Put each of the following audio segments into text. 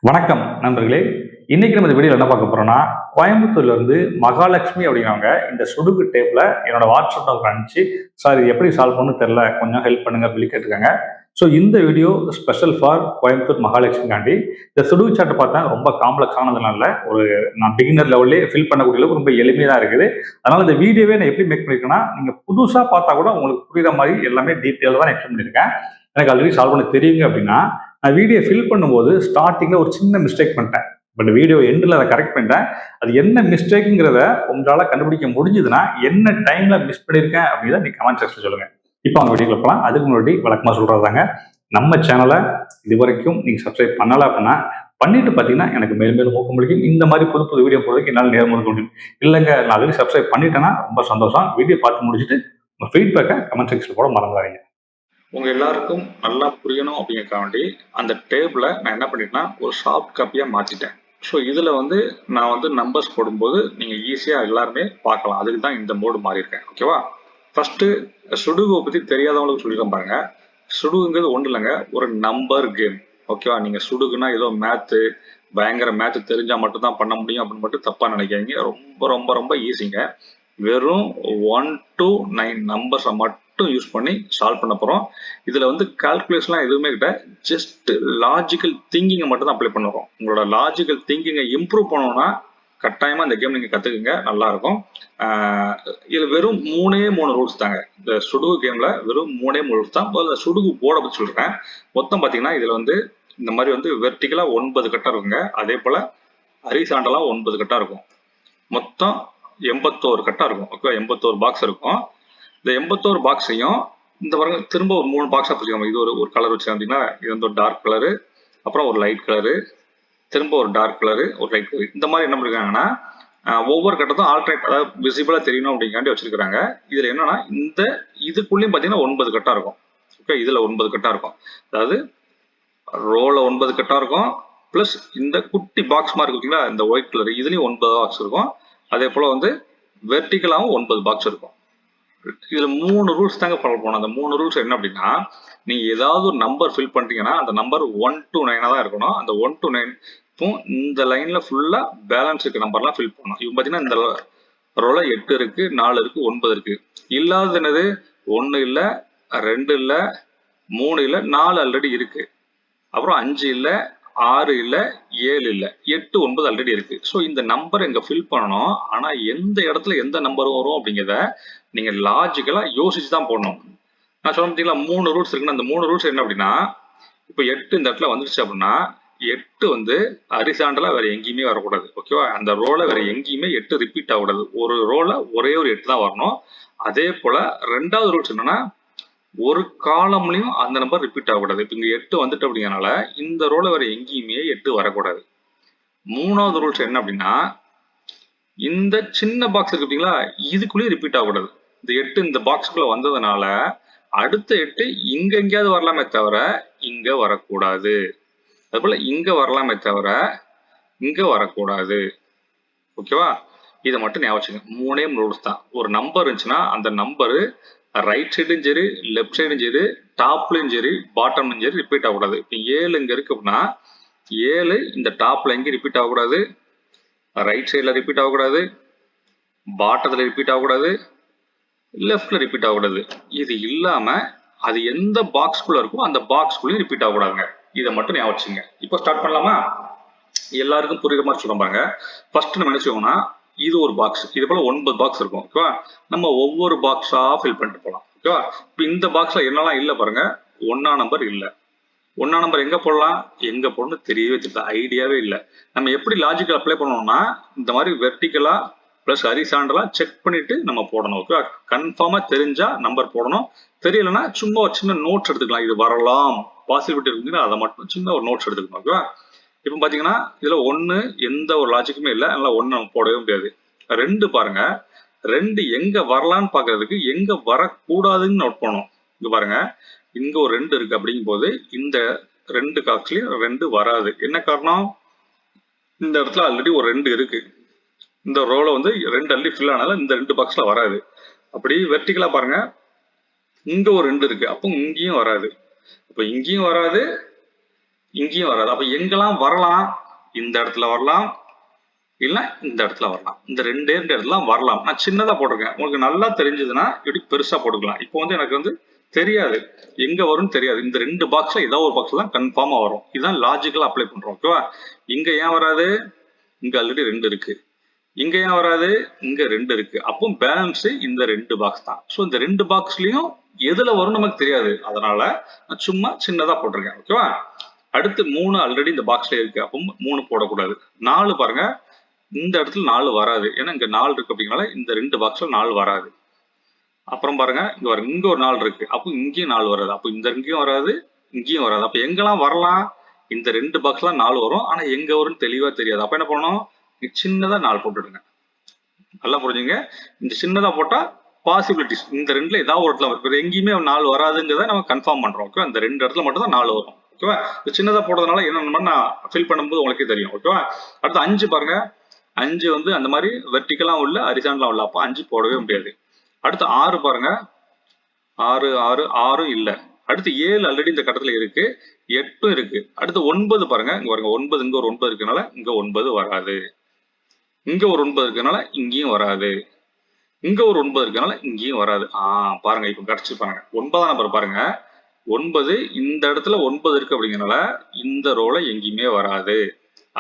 வணக்கம் நண்பர்களே. இன்னைக்கு நம்ம இந்த வீடியோ என்ன பார்க்க போறோம்னா, கோயம்புத்தூர்ல இருந்து மகாலட்சுமி அப்படிங்கிறவங்க இந்த சுடுகு டேப்ல என்னோட வாட்ஸ்அப் நம்பர் அனுப்பிச்சு, சார் இது எப்படி சால்வ் பண்ணணும்னு தெரியல, கொஞ்சம் ஹெல்ப் பண்ணுங்க சொல்லி கேட்டிருக்காங்க. ஸோ இந்த வீடியோ ஸ்பெஷல் ஃபார் கோயம்புத்தூர் மகாலட்சுமிக்காண்டி. இந்த சுடுகு சார்ட் பார்த்தா ரொம்ப காம்ப்ளெக்ஸானதுனால ஒரு நான் பிகினர் லெவல்லே ஃபில் பண்ணக்கூடிய அளவுக்கு ரொம்ப எளிமையா இருக்குது. அதனால இந்த வீடியோவே நான் எப்படி மேக் பண்ணியிருக்கேன்னா, நீங்க புதுசா பார்த்தா கூட உங்களுக்கு புரியுற மாதிரி எல்லாமே டீட்டெயிலாக தான் எக்ஸ்பிளைன் பண்ணியிருக்கேன். எனக்கு ஆல்ரெடி சால்வ் பண்ண தெரியுங்க அப்படின்னா, நான் வீடியோ ஃபில் பண்ணும்போது ஸ்டார்டிங்ல ஒரு சின்ன மிஸ்டேக் பண்ணிட்டேன். பட் வீடியோ எண்டில் அதை கரெக்ட் பண்ணிட்டேன். அது என்ன மிஸ்டேக்குங்கிறத உங்களால் கண்டுபிடிக்க முடிஞ்சதுன்னா, என்ன டைம்ல மிஸ் பண்ணியிருக்கேன் அப்படின்றத நீ கமெண்ட் செக்ஷன் சொல்லுங்க. இப்போ அவங்க வீடியோக்குள்ள போகலாம். அதுக்கு முன்னாடி வழக்கமாக சொல்றதாங்க, நம்ம சேனலை இது வரைக்கும் நீங்க சப்ஸ்கிரைப் பண்ணல அப்படின்னா பண்ணிட்டு பார்த்தீங்கன்னா எனக்கு மேலும் மேலும் ஊக்கம் முடியும். இந்த மாதிரி புது புது வீடியோ போடுறதுக்கு என்னால் நேரம் ஒதுக்க முடியும். இல்லைங்க நான் ஆல்ரெடி சப்ஸ்கிரைப் பண்ணிட்டேன்னா ரொம்ப சந்தோஷம். வீடியோ பார்த்து முடிச்சுட்டு உங்கள் ஃபீட்பேக்கை கமெண்ட் செக்ஷன் போட மறந்துடாதீங்க. உங்க எல்லாருக்கும் நல்லா புரியணும் அப்படிங்கிறக்காண்டி அந்த டேபிளை நான் என்ன பண்ணிட்டேன்னா ஒரு சாஃப்ட் காப்பியாக மாற்றிட்டேன். ஸோ இதில் நான் நம்பர்ஸ் போடும்போது நீங்கள் ஈஸியாக எல்லாருமே பார்க்கலாம். அதுக்கு தான் இந்த மோடு மாறி இருக்கேன். ஓகேவா? ஃபர்ஸ்ட் சுடுகுவை பற்றி தெரியாதவங்களுக்கு சொல்லிடுறேன் பாருங்க. சுடுகுங்கிறது ஒன்றும் இல்லைங்க, ஒரு நம்பர் கேம். ஓகேவா? நீங்கள் சுடுகுன்னா ஏதோ மேத்து பயங்கர மேத்து தெரிஞ்சால் மட்டும்தான் பண்ண முடியும் அப்படின்னு மட்டும் தப்பாக நினைக்காதீங்க. ரொம்ப ரொம்ப ரொம்ப ஈஸிங்க. வெறும் 1 to 9 நம்பர்ஸை மட்டும் யூஸ் பண்ணி சால்வ் பண்ண போகிறோம். இதில் கால்குலேஷன்லாம் எதுவுமே கிட்ட ஜஸ்ட் லாஜிக்கல் திங்கிங்கை மட்டும் தான் அப்ளை பண்ணுறோம். உங்களோட லாஜிக்கல் திங்கிங்கை இம்ப்ரூவ் பண்ணோம்னா கட்டாயமா இந்த கேம் நீங்க கத்துக்குங்க, நல்லா இருக்கும். இதுல வெறும் 3 ரூல்ஸ் தாங்க. இந்த சுடுகு கேம்ல வெறும் 3 ரூல்ஸ் தான். முதல்ல சுடுகு போர்டை பத்தி சொல்றேன். மொத்தம் பாத்தீங்கன்னா இதுல இந்த மாதிரி வெர்டிகலா 9 கட்டம் இருக்குங்க. அதே போல ஹரிசாண்டலா 9 கட்டம் இருக்கும். மொத்தம் 81 கட்டம் இருக்கும். ஓகே, 81 பாக்ஸ் இருக்கும். இந்த 81 பாக்ஸையும் இந்த பாருங்க திரும்ப ஒரு 3 பாக்ஸா பிரிச்சுக்கோங்க. இது ஒரு கலர் வச்சுருந்தீங்கன்னா இது ஒரு டார்க் கலரு, அப்புறம் ஒரு லைட் கலரு, திரும்ப ஒரு டார்க் கலரு, ஒரு லைட் கலர். இந்த மாதிரி என்ன பண்ணிருக்காங்கன்னா ஒவ்வொரு கட்டத்தும் ஆல்டர்னேட், அதாவது விசிபிளா தெரியணும் அப்படிங்காண்டி வச்சிருக்காங்க. இதுல என்னன்னா இதுக்குள்ளேயும் பாத்தீங்கன்னா 9 கட்டம் இருக்கும். ஓகே, இதுல 9 கட்டம் இருக்கும். அதாவது ரோல 9 கட்டம் இருக்கும். பிளஸ் இந்த குட்டி பாக்ஸ் மாதிரி இருக்குங்களா, இந்த ஒயிட் கலர், இதுலயும் 9 பாக்ஸ் இருக்கும். அதே போல வெர்டிகலாவும் 9 பாக்ஸ் இருக்கும். இதுல 3 ரூல்ஸ் தாங்க ஃபாலோ பண்ணணும். அந்த 3 ரூல்ஸ் என்ன அப்படின்னா, நீங்க ஏதாவது ஒரு நம்பர் ஃபில் பண்றீங்கன்னா அந்த நம்பர் 1 to 9 தான் இருக்கணும். அந்த 1 to 9 இந்த லைன்ல ஃபுல்லா பேலன்ஸ் இருக்க நம்பர்லாம் ஃபில் பண்ணணும். இப்போ பாத்தீங்கன்னா இந்த ரோல 8 இருக்கு, 4 இருக்கு, 9 இருக்கு. இல்லாதது என்னது? 1 இல்ல, 2 இல்ல, 3 இல்ல, 4 ஆல்ரெடி இருக்கு. அப்புறம் 5 இல்ல, 6 இல்ல, 7 இல்ல, 8, 9 ஆல்ரெடி இருக்கு. ஸோ இந்த நம்பர் இங்க ஃபில் பண்ணணும். ஆனா எந்த இடத்துல எந்த நம்பர் வரும் அப்படிங்கிறத நீங்க லாஜிக்கலா யோசிச்சு தான் போடணும். நான் சொல்ல பார்த்தீங்களா 3 ரூல்ஸ் இருக்குன்னா, அந்த 3 ரூல்ஸ் என்ன அப்படின்னா, இப்போ 8 இந்த இடத்துல வந்துருச்சு அப்படின்னா 8 ஹரிசாண்டலா வேற எங்கேயுமே வரக்கூடாது. ஓகேவா? அந்த ரோல வேற எங்கேயுமே 8 ரிப்பீட் ஆகக்கூடாது. ஒரு ரோல ஒரே ஒரு 8 தான் வரணும். அதே போல 2வது ரூல்ஸ் என்னன்னா, ஒரு காலம்லயும் அந்த நம்பர் ரிப்பீட் ஆகக்கூடாது. இப்போ இங்க 8 வந்துட்டு அப்படிங்கறனால இந்த ரோல வேற எங்கேயுமே 8 வரக்கூடாது. 3வது ரூல்ஸ் என்ன அப்படின்னா, இந்த சின்ன பாக்ஸ் இருக்கு பார்த்தீங்களா, இதுக்குள்ளேயே ரிப்பீட் ஆகக்கூடாது. இந்த 8 இந்த பாக்ஸ்க்குள்ள வந்ததுனால அடுத்த 8 இங்க எங்கேயாவது வரலாமே தவிர இங்க வரக்கூடாது. அதுபோல இங்க வரலாமே தவிர இங்க வரக்கூடாது. ஓகேவா? இதை மட்டும் ஞாபகம் வச்சுக்கோங்க. 3 ரூல்ஸ் தான். ஒரு நம்பர் இருந்துச்சுன்னா அந்த நம்பரு ரைட் சைடும் சரி, லெஃப்ட் சைடும் சரி, டாப்லயும் சரி, பாட்டம்லயும் சரி ரிப்பீட் ஆகக்கூடாது. இப்போ 7 இங்க இருக்கு அப்படின்னா 7 இந்த டாப்ல எங்கேயும் ரிப்பீட் ஆகக்கூடாது, ரைட் சைட்ல ரிப்பீட் ஆகக்கூடாது, பாட்டத்துல ரிப்பீட் ஆகக்கூடாது, லெஃப்ட்ல ரிப்பீட் ஆகக்கூடாது. இது இல்லாம அது எந்த பாக்ஸ்குள்ள இருக்கோ அந்த பாக்ஸ்குள்ளேயும் ரிப்பீட் ஆகக்கூடாதுங்க. இதை மட்டும் ஞாபகம் வச்சுங்க. இப்போ ஸ்டார்ட் பண்ணலாமா? எல்லாருக்கும் புரியுற மாதிரி சொல்லுவாங்க. ஃபர்ஸ்ட் நம்ம என்ன செய்வோம்னா, இது ஒரு பாக்ஸ், இது போல 9 பாக்ஸ் இருக்கும். ஓகேவா? நம்ம ஒவ்வொரு பாக்ஸா ஃபில் பண்ணிட்டு போகலாம். ஓகேவா? இப்போ இந்த பாக்ஸ்ல என்னெல்லாம் இல்ல பாருங்க. 1ஆ நம்பர் இல்ல. 1ஆ நம்பர் எங்க போடலாம், எங்க போடணும் தெரியவே தெரியல, ஐடியாவே இல்லை. நம்ம எப்படி லாஜிக்கல் அப்ளை பண்ணணும்னா, இந்த மாதிரி வெர்டிகலா பிளஸ் ஹரிசாண்டலா செக் பண்ணிட்டு நம்ம போடணும். ஓகே, கன்ஃபார்மா தெரிஞ்சா நம்பர் போடணும், தெரியலன்னா சும்மா ஒரு சின்ன நோட்ஸ் எடுத்துக்கலாம். இது வரலாம் பாசிபிலிட்டி இருக்குன்னா அதை மட்டும் சின்ன ஒரு நோட்ஸ் எடுத்துக்கணும். ஓகேவா? இப்போ பாத்தீங்கன்னா இதுல 1 எந்த ஒரு லாஜிக்குமே இல்லை, அதனால 1 நம்ம போடவே முடியாது. 2 பாருங்க, 2 எங்க வரலான்னு பாக்குறதுக்கு எங்க வரக்கூடாதுன்னு நோட் பண்ணணும். இங்க பாருங்க, இங்க ஒரு 2 இருக்கு அப்படிங்கும் போது இந்த 2 காக்ஸ்லயும் 2 வராது. என்ன காரணம்? இந்த இடத்துல ஆல்ரெடி ஒரு 2 இருக்கு. இந்த ரோல 2 ஆல்ரெடி ஃபில் ஆனால இந்த 2 பாக்ஸ்ல வராது. அப்படி வெர்டிகலா பாருங்க, இங்க ஒரு 2 இருக்கு, அப்போ இங்கேயும் வராது. அப்ப இங்கேயும் வராது, இங்கேயும் வராது. அப்ப எங்கெல்லாம் வரலாம்? இந்த இடத்துல வரலாம், இல்ல இந்த இடத்துல வரலாம். இந்த ரெண்டே ரெண்டு இடத்துல வரலாம். நான் சின்னதா போட்டிருக்கேன். உங்களுக்கு நல்லா தெரிஞ்சதுன்னா இப்படி பெருசா போட்டுக்கலாம். இப்போ வந்து எனக்கு வந்து தெரியாது, எங்க வரும்னு தெரியாது. இந்த ரெண்டு பாக்ஸ்ல ஏதாவது ஒரு பாக்ஸ்ல தான் கன்ஃபார்மா வரும். இதுதான் லாஜிக்கலா அப்ளை பண்றோம். ஓகேவா? இங்க ஏன் வராது? இங்க ஆல்ரெடி ரெண்டு இருக்கு. இங்க ஏன் வராது? இங்க ரெண்டு இருக்கு. அப்போ பேலன்ஸ் இந்த ரெண்டு பாக்ஸ் தான். ஸோ இந்த ரெண்டு பாக்ஸ்லயும் எதுல வரும் நமக்கு தெரியாது. அதனால நான் சும்மா சின்னதா போட்டிருக்கேன். ஓகேவா? அடுத்து 3 ஆல்ரெடி இந்த பாக்ஸ்ல இருக்கு. அப்போ 3 போடக்கூடாது. 4 பாருங்க, இந்த இடத்துல 4 வராது. ஏன்னா இங்க 4 இருக்கு அப்படிங்கனால இந்த ரெண்டு பாக்ஸ்ல 4 வராது. அப்புறம் பாருங்க, இங்க பாருங்க, இங்க ஒரு 4 இருக்கு. அப்போ இங்கேயும் 4 வராது. அப்போ இந்த இங்கேயும் வராது, இங்கேயும் வராது. அப்ப எங்கெல்லாம் வரலாம்? இந்த ரெண்டு பாக்ஸ்ல 4 வரும். ஆனா எங்க வரும்னு தெளிவா தெரியாது. அப்ப என்ன பண்ணணும்? சின்னதா 4 போட்டுடுங்க. நல்லா புரிஞ்சுங்க. இந்த சின்னதா போட்டா பாசிபிலிட்டிஸ் இந்த ரெண்டுல ஏதாவது ஒரு இடத்துல வரும். எங்கேயுமே 4 வராதுங்கிறத நம்ம கன்ஃபார்ம் பண்றோம். ஓகே, இந்த ரெண்டு இடத்துல மட்டும் தான் 4 வரும். ஓகேவா? இந்த சின்னதா போடுறதுனால என்ன நான் ஃபில் பண்ணும்போது உங்களுக்கே தெரியும். ஓகேவா? அடுத்து 5 பாருங்க. 5 வந்து அந்த மாதிரி வெர்டிகலாம் உள்ள ஹரிசாண்டலா உள்ள. அப்ப 5 போடவே முடியாது. அடுத்து 6 பாருங்க. 6 6 6 இல்ல. அடுத்து 7 ஆல்ரெடி இந்த கட்டத்துல இருக்கு. 8 இருக்கு. அடுத்து 9 பாருங்க. இங்க பாருங்க, 9 இங்க ஒரு 9 இருக்கனால இங்க 9 வராது. இங்க ஒரு 9 இருக்கனால இங்கேயும் வராது. இங்க ஒரு 9 இருக்கனால இங்கேயும் வராது. பாருங்க, இப்ப கிடைச்சு பாருங்க. 9ஆம் நம்பர் பாருங்க. 9 இந்த இடத்துல 9 இருக்கு அப்படிங்கறனால இந்த ரோல எங்கேயுமே வராது.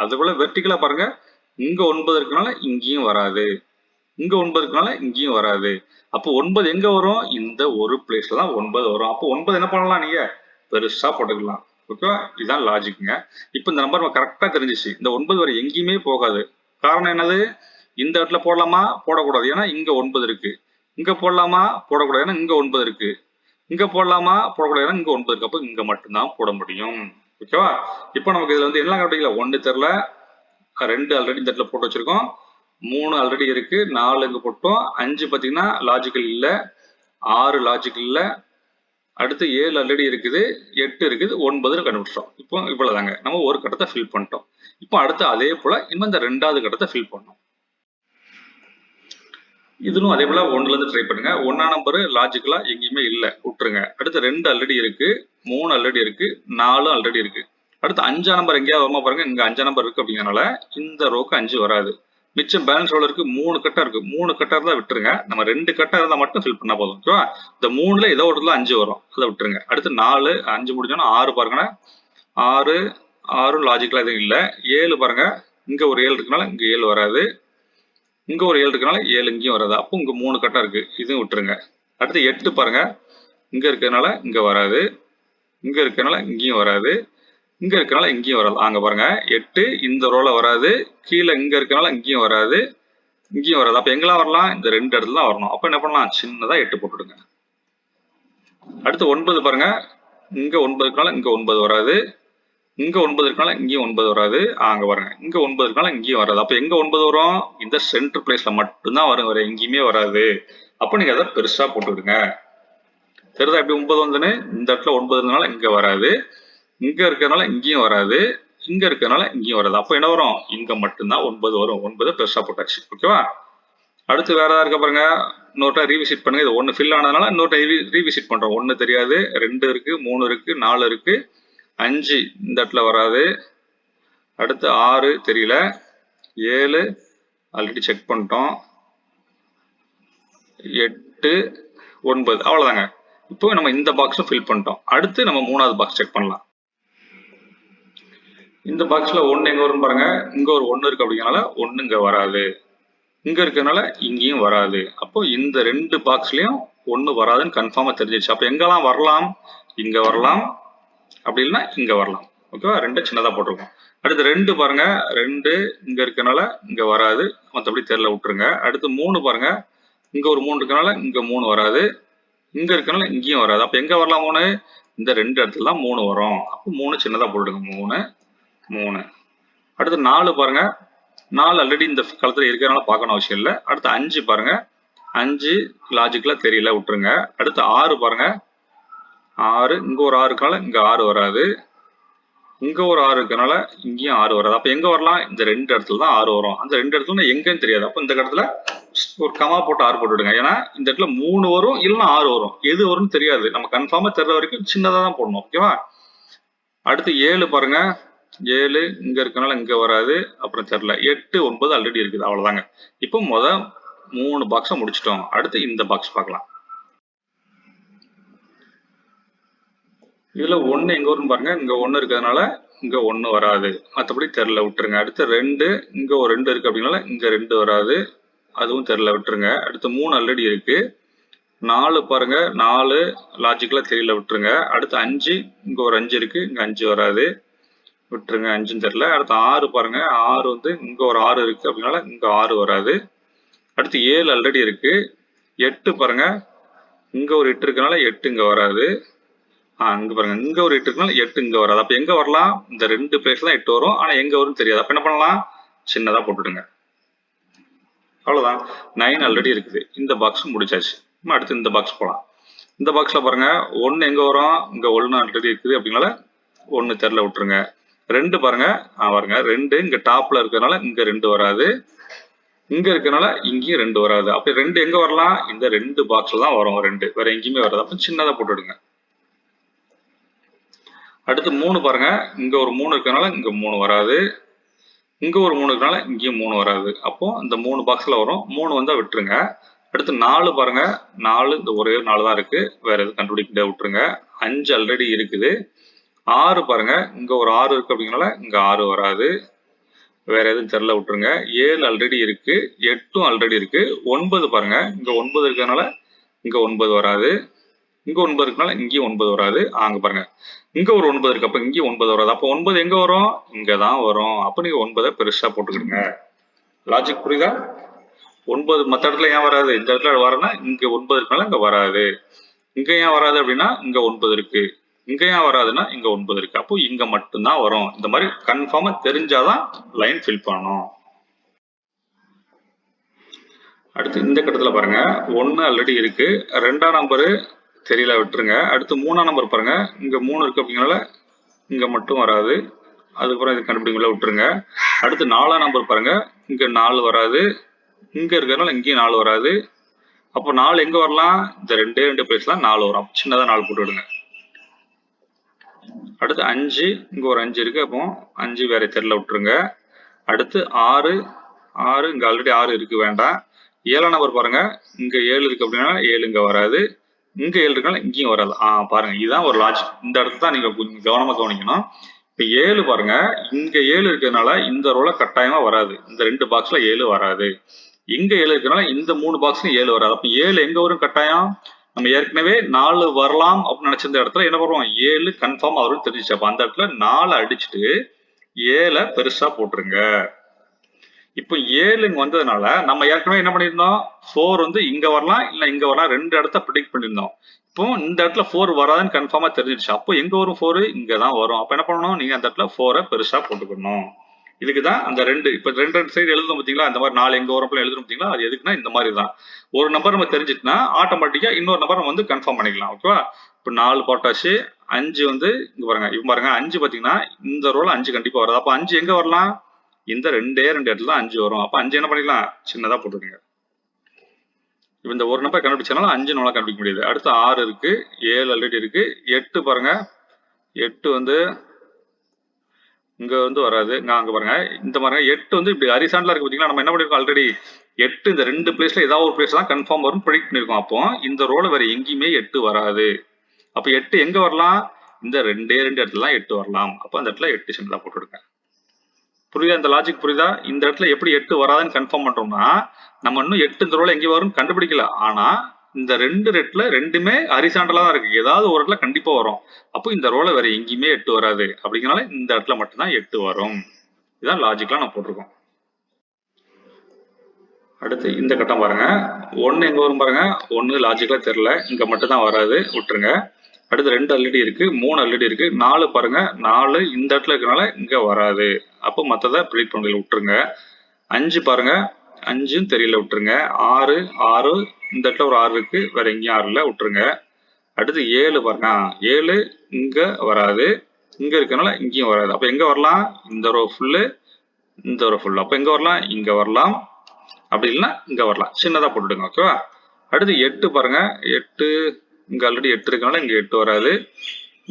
அதுபோல வெர்டிகலா பாருங்க, இங்க 9 இருக்கனால இங்கேயும் வராது. இங்க 9 இருக்கனால இங்கேயும் வராது. அப்போ 9 எங்க வரும்? இந்த ஒரு பிளேஸ்ல தான் 9 வரும். அப்போ 9 என்ன பண்ணலாம்? நீங்க பெருசா போட்டுக்கலாம். ஓகேவா? இதுதான் லாஜிக்குங்க. இப்போ இந்த நம்பர் கரெக்டா தெரிஞ்சிச்சு. இந்த 9 வரை எங்கேயுமே போகாது. காரணம் என்னது? இந்த இடத்துல போடலாமா? போடக்கூடாது. ஏன்னா இங்க 9 இருக்கு. இங்க போடலாமா? போடக்கூடாது. ஏன்னா இங்க 9 இருக்கு. இங்க போடலாமா? போடக்கூடாது. ஏன்னா இங்க 9 இருக்கு. அப்போ இங்க மட்டும்தான் போட முடியும். ஓகேவா? இப்போ நமக்கு இதுல வந்து எல்லாம் கண்டுபிடிக்கல. 1 தெரியல, 2 ஆல்ரெடி இந்த இடத்துல போட்டு வச்சிருக்கோம், 3 ஆல்ரெடி இருக்கு, 4 இங்க போட்டோம், 5 பாத்தீங்கன்னா லாஜிக்கல் இல்ல, 6 லாஜிக்கல் இல்ல, அடுத்து 7 ஆல்ரெடி இருக்குது, 8 இருக்குது, 9 கண்டுபிடிச்சோம். இப்போ இவ்வளவுதாங்க. நம்ம ஒரு கட்டத்தை ஃபில் பண்ணிட்டோம். இப்போ அடுத்து அதே போல இன்னும் இந்த ரெண்டாவது கட்டத்தை ஃபில் பண்ணோம். இதுவும் அதே போல 1ல இருந்து ட்ரை பண்ணுங்க. 1ஆம் நம்பர் லாஜிக்கலா எங்கேயுமே இல்ல, விட்டுருங்க. அடுத்து 2 ஆல்ரெடி இருக்கு, 3 ஆல்ரெடி இருக்கு, 4 ஆல்ரெடி இருக்கு. அடுத்து 5ஆம் நம்பர் எங்கேயாவது வருமா பாருங்க. இங்க 5ஆம் நம்பர் இருக்கு அப்படிங்கறனால இந்த ரோக்கு 5 வராது. மிச்சம் பேலன்ஸ் ரோல இருக்கு, 3 கட்டா இருக்கு. 3 கட்டா இருந்தா விட்டுருங்க. நம்ம 2 கட்டா இருந்தா மட்டும் ஃபில் பண்ணா போதும். ஓகேவா? இந்த 3ல ஏதோ ஒரு 5 வரும், அதை விட்டுருங்க. அடுத்து 4, 5 முடிஞ்சோன்னா 6 பாருங்க. 6 6 லாஜிக்கலா எதுவும் இல்ல. 7 பாருங்க, இங்க ஒரு 7 இருக்கனால இங்க 7 வராது. இங்க ஒரு 7 இருக்கனால 7 இங்கேயும் வராது. அப்போ இங்க 3 கட்டா இருக்கு, இதுவும் விட்டுருங்க. அடுத்து 8 பாருங்க, இங்க இருக்கிறதுனால இங்க வராது, இங்க இருக்கிறதுனால இங்கேயும் வராது, இங்க இருக்கனால இங்கேயும் வராது. அங்க பாருங்க, 8 இந்த ரோல வராது, கீழே இங்க இருக்கனால இங்கேயும் வராது, இங்கேயும் வராது. அப்ப எங்கெல்லாம் வரலாம்? இந்த ரெண்டு இடத்துல தான் வரணும். அப்ப என்ன பண்ணலாம்? சின்னதா 8 போட்டுடுங்க. அடுத்து 9 பாருங்க, இங்க 9 இருக்கனால இங்க 9 வராது, இங்க 9 இருக்கனால இங்கேயும் 9 வராது. அங்க பாருங்க, இங்க 9 இருக்கனால இங்கேயும் வராது. அப்ப எங்க 9 வரும்? இந்த சென்டர் பிளேஸ்ல மட்டும்தான் வரும், வர எங்கேயுமே வராது. அப்ப நீங்க அதை பெருசா போட்டுடுங்க. தெரியுதா எப்படி 9 வந்துன்னு? இந்த இடத்துல 9 இருந்தனால இங்க வராது, இங்க இருக்கிறதுனால இங்கேயும் வராது, இங்க இருக்கிறதுனால இங்கேயும் வராது. அப்ப என்ன வரும்? இங்க மட்டும்தான் 9 வரும். 9 பெருசா போட்டாச்சு. ஓகேவா? அடுத்து வேற ஏதாவது இருக்க பாருங்க. இன்னொரு ரீவிசிட் பண்ணுங்க. இது 1 ஃபில் ஆனதுனால இன்னொரு ரீவிசிட் பண்றோம். 1 தெரியாது, 2 இருக்கு, 3 இருக்கு, 4 இருக்கு, 5 இந்த இடத்துல வராது. அடுத்து 6 தெரியல, 7 ஆல்ரெடி செக் பண்ணிட்டோம், 8 9 அவ்வளவுதாங்க. இப்போ நம்ம இந்த பாக்ஸும் ஃபில் பண்ணிட்டோம். அடுத்து நம்ம 3வது பாக்ஸ் செக் பண்ணலாம். இந்த பாக்ஸ்ல 1 எங்க வரும் பாருங்க. இங்க ஒரு 1 இருக்கு அப்படிங்கறனால 1 இங்க வராது, இங்க இருக்கனால இங்கேயும் வராது. அப்போ இந்த ரெண்டு பாக்ஸ்லயும் 1 வராதுன்னு கன்ஃபார்மா தெரிஞ்சிச்சு. அப்ப எங்கெல்லாம் வரலாம்? இங்க வரலாம், அப்படி இல்லைன்னா இங்க வரலாம். ஓகேவா? 2 சின்னதா போட்டிருக்கோம். அடுத்து 2 பாருங்க, 2 இங்க இருக்கனால இங்க வராது, மற்றபடி தெரியல, விட்டுருங்க. அடுத்து 3 பாருங்க, இங்க ஒரு 3 இருக்கனால இங்க 3 வராது, இங்க இருக்கனால இங்கேயும் வராது. அப்ப எங்க வரலாம் 3? இந்த 2 இடத்துல தான் 3 வரும். அப்போ 3 சின்னதா போட்டுடுங்க. 3 3. அடுத்து 4 பாருங்க, 4 ஆல்ரெடி இந்த காலத்துல இருக்கிறனால பார்க்கணும் அவசியம் இல்லை. அடுத்து 5 பாருங்க, 5 லாஜிக்கலா தெரியல, விட்டுருங்க. அடுத்து 6 பாருங்க, 6 இங்க ஒரு 6 இருக்கனால இங்க 6 வராது, இங்க ஒரு 6 இருக்கனால இங்கேயும் 6 வராது. அப்ப எங்க வரலாம்? இந்த 2 இடத்துல தான் 6 வரும். அந்த 2 இடத்துல எங்கன்னு தெரியாது. அப்ப இந்த இடத்துல ஒரு கமா போட்டு 6 போட்டுடுங்க. ஏன்னா இந்த இடத்துல 3 வரும், இல்லைன்னா 6 வரும். எது வரும்னு தெரியாது. நம்ம கன்ஃபார்மா தெரியற வரைக்கும் சின்னதா தான் போடணும். ஓகேவா? அடுத்து 7 பாருங்க, 7 இங்க இருக்கனால இங்க வராது, அப்புறம் தெரியல. 8 9 ஆல்ரெடி இருக்குது, அவ்வளவுதாங்க. இப்போ 3 பாக்ஸை முடிச்சிட்டோம். அடுத்து இந்த பாக்ஸ் பார்க்கலாம். இதுல 1 எங்க வரும்னு பாருங்க, இங்க 1 இருக்கிறதுனால இங்க 1 வராது, மற்றபடி தெரியல, விட்டுருங்க. அடுத்து 2 இங்க ஒரு 2 இருக்கு அப்படின்னால இங்க 2 வராது, அதுவும் தெரியல, விட்டுருங்க. அடுத்து 3 ஆல்ரெடி இருக்கு. 4 பாருங்க, 4 லாஜிக்கலா தெரியல, விட்டுருங்க. அடுத்து 5 இங்க ஒரு 5 இருக்கு, இங்க 5 வராது, விட்டுருங்க, 5ம் தெரியல. அடுத்து 6 பாருங்க, 6 வந்து இங்க ஒரு 6 இருக்கு அப்படின்னால இங்க 6 வராது. அடுத்து 7 ஆல்ரெடி இருக்கு. 8 பாருங்க, இங்க ஒரு 8 இருக்கனால 8 இங்க வராது. இங்க பாருங்க, இங்க ஒரு 8 இருக்கனால 8 இங்க வராது. அப்ப எங்க வரலாம்? இந்த 2 பிளேஸ்ல தான் 8 வரும், ஆனா எங்க வரும்னு தெரியாது. அப்ப என்ன பண்ணலாம்? சின்னதா போட்டுடுங்க, அவ்வளவுதான். 9 ஆல்ரெடி இருக்குது, இந்த பாக்ஸ் முடிச்சாச்சு. அடுத்து இந்த பாக்ஸ் போலாம். இந்த பாக்ஸ்ல பாருங்க, 1 எங்க வரும்? இங்க 1 ஆல்ரெடி இருக்குது அப்படின்னால 1 தெரியல, விட்டுருங்க. 2 பாருங்க, பாருங்க 2 இங்க டாப்ல இருக்கிறதுனால இங்க 2 வராது, இங்க இருக்கனால இங்கேயும் 2 வராது. அப்ப 2 எங்க வரலாம்? இந்த 2 பாக்ஸ்ல தான் வரும், 2 வேற எங்கேயுமே வராது. அப்ப சின்னதா போட்டுடுங்க. அடுத்து 3 பாருங்க, இங்க ஒரு 3 இருக்கனால இங்க 3 வராது, இங்க ஒரு 3 இருக்கனால இங்கேயும் 3 வராது. அப்போ இந்த 3 பாக்ஸ்ல வரும், 3 வந்தா விட்டுருங்க. அடுத்து 4 பாருங்க, 4 இந்த ஒரே 4 தான் இருக்கு, வேற எதுவும் கண்டுபிடிக்க விட்டுருங்க. 5 ஆல்ரெடி இருக்குது. 6 பாருங்க, இங்க ஒரு 6 இருக்கு அப்படிங்கனால இங்க 6 வராது, வேற எதுவும் தெரியல, விட்டுருங்க. 7 ஆல்ரெடி இருக்கு, 8ம் ஆல்ரெடி இருக்கு. 9 பாருங்க, இங்க 9 இருக்கிறதுனால இங்க 9 வராது, இங்க 9 இருக்கனால இங்கேயும் 9 வராது. அங்க பாருங்க, இங்க ஒரு 9 இருக்கு, அப்ப இங்கேயும் 9 வராது. அப்போ 9 எங்க வரும்? இங்கதான் வரும். அப்ப நீங்க 9 பெருசா போட்டுக்கிடுங்க. லாஜிக் புரியுதா? 9 மத்த இடத்துல ஏன் வராது? இந்த இடத்துல வரனா இங்க 9 இருக்கனால இங்க வராது, இங்க ஏன் வராது அப்படின்னா இங்க 9 இருக்கு, இங்க ஏன் வராதுன்னா இங்க 9 இருக்கு. அப்போ இங்க மட்டும்தான் வரும். இந்த மாதிரி கன்ஃபார்மா தெரிஞ்சாதான் லைன் ஃபில் பண்ணணும். அடுத்து இந்த கட்டத்துல பாருங்க, 1 ஆல்ரெடி இருக்கு, 2ஆம் நம்பரு தெரியல, விட்டுருங்க. அடுத்து 3ஆம் நம்பர் பாருங்க, இங்க 3 இருக்கு அப்படிங்கனால இங்க மட்டும் வராது, அதுக்கப்புறம் இது கண்டுபிடிக்கல, விட்டுருங்க. அடுத்து 4ஆம் நம்பர் பாருங்க, இங்க 4 வராது, இங்க இருக்கிறதுனால இங்கேயும் 4 வராது. அப்போ 4 எங்க வரலாம்? இந்த 2 பிளேஸ்ல 4 வரும், சின்னதா 4 போட்டு விடுங்க. அடுத்து 5 இங்க ஒரு 5 இருக்கு, அப்போ 5 வேற தெரியல, விட்டுருங்க. அடுத்து 6 இங்க ஆல்ரெடி 6 இருக்கு, வேண்டாம். 7ஆம் நம்பர் பாருங்க, இங்க 7 இருக்கு அப்படின்னா 7 இங்க வராது, இங்க 7 இருக்கனால இங்கேயும் வராது. பாருங்க, இதுதான் ஒரு லாஜிக். இந்த இடத்துல தான் நீங்க கொஞ்சம் கவனமா கவனிக்கணும். இப்ப 7 பாருங்க, இங்க 7 இருக்கிறதுனால இந்த ரோல கட்டாயமா வராது, இந்த 2 பாக்ஸ்ல 7 வராது. இங்க 7 இருக்கிறனால இந்த 3 பாக்ஸ்லயும் 7 வராது. அப்ப 7 எங்க வரும் கட்டாயம்? நம்ம ஏற்கனவே 4 வரலாம் அப்படின்னு நினைச்சிருந்த இடத்துல என்ன பண்ணுவோம்? 7 கன்ஃபார்ம் வரும் தெரிஞ்சிச்சு. அப்ப அந்த இடத்துல 4 அடிச்சுட்டு 7 பெருசா போட்டுருங்க. இப்போ 7 இங்க வந்ததுனால நம்ம ஏற்கனவே என்ன பண்ணியிருந்தோம்? 4 வந்து இங்க வரலாம், இல்ல இங்க வரலாம், 2 இடத்த ப்ரெடிக்ட் பண்ணியிருந்தோம். இப்போ இந்த இடத்துல 4 வராதுன்னு கன்ஃபார்மா தெரிஞ்சிருச்சு. அப்போ எங்க வரும் 4? இங்க தான் வரும். அப்ப என்ன பண்ணணும்? நீங்க அந்த இடத்துல 4 பெருசா போட்டுக்கணும். இதுக்குதான் அந்த 2 இப்ப 2 சைடு எழுதும் பாத்தீங்களா? அந்த மாதிரி 4 எங்க வரும் எழுதும் பாத்தீங்களா? அது எதுக்குன்னா இந்த மாதிரி தான். ஒரு நம்பர் நம்ம தெரிஞ்சுட்டுனா ஆட்டோமேட்டிக்கா இன்னொரு நம்பர் நம்ம வந்து கன்ஃபார்ம் பண்ணிக்கலாம். ஓகேவா? இப்போ 4 போட்டாச்சு. 5 வந்து இங்க பாருங்க, இப்ப பாருங்க 5 பாத்தீங்கன்னா இந்த ரோல 5 கண்டிப்பா வராது. அப்ப 5 எங்க வரலாம்? இந்த 2 இடத்துல 5 வரும். அப்ப 5 என்ன பண்ணிக்கலாம்? சின்னதா போட்டுருங்க. இப்ப இந்த ஒரு நம்பர் கண்டுபிடிச்சனால 5 நம்மளால கண்டுபிடிக்க முடியாது. அடுத்து 6 இருக்கு, 7 ஆல்ரெடி இருக்கு. 8 பாருங்க, 8 வந்து இங்க வந்து வராது, அங்க பாருங்க. இந்த பாருங்க 8 வந்து இப்படி ஹரிசாண்டலா இருக்கு பாத்தீங்களா? நம்ம என்ன பண்ணிருக்கோம் ஆல்ரெடி? 8 இந்த 2 பிளேஸ்ல ஏதாவது ஒரு பிளேஸ் தான் கன்ஃபார்ம் வரும் ப்ரெடிக்ட் பண்ணிருக்கோம். அப்போ இந்த ரோல வேற எங்கேயுமே 8 வராது. அப்ப 8 எங்க வரலாம்? இந்த 2 இடத்துல தான் 8 வரலாம். அப்ப அந்த இடத்துல 8 சின்னதா போட்டுடுங்க. புரியுதா? இந்த லாஜிக் புரியுதா? இந்த இடத்துல எப்படி 8 வராதுன்னு கன்ஃபார்ம் பண்றோம்னா, நம்ம இன்னும் 8 இந்த ரோல எங்க வரும் கண்டுபிடிக்கல. ஆனா இந்த 2 ரெட்ல 2மே ஹரிசாண்டலா தான் இருக்கு. ஏதாவது ஒரு இடத்துல கண்டிப்பா வரும். அப்போ இந்த ரோல வேற எங்கேயுமே 8 வராது. அப்படிங்கறனால இந்த இடத்துல மட்டும்தான் 8 வரும். இதான் லாஜிக்கலா நான் போட்டிருக்கோம். அடுத்து இந்த கட்டம் பாருங்க, 1 எங்க வரும் பாருங்க. 1 லாஜிக்கலா தெரியல, இங்க மட்டும் தான் வராது, விட்டுருங்க. அடுத்து 2 ஆல்ரெடி இருக்கு, 3 ஆல்ரெடி இருக்கு. 4 பாருங்க, 4 இந்த இடத்துல இருக்கனால இங்க வராது. அப்போ மத்தத ப்ரெடிக்ட் பண்ணல, விட்டுருங்க. 5 பாருங்க, 5ம் தெரியல, விட்டுருங்க. 6 இந்த இடத்துல ஒரு 6 இருக்கு, வேற எங்கேயும் 6 இல்ல, விட்டுருங்க. அடுத்து 7 பாருங்க, 7 இங்க வராது, இங்க இருக்கனால இங்கேயும் வராது. அப்ப எங்க வரலாம்? இந்த ரோ ஃபுல்லு, இந்த ரோ ஃபுல்லு. அப்ப எங்க வரலாம்? இங்க வரலாம், அப்படி இல்லைன்னா இங்க வரலாம். சின்னதா போட்டுடுங்க. ஓகேவா? அடுத்து 8 பாருங்க, 8 இங்க ஆல்ரெடி 8 இருக்கனால இங்க 8 வராது,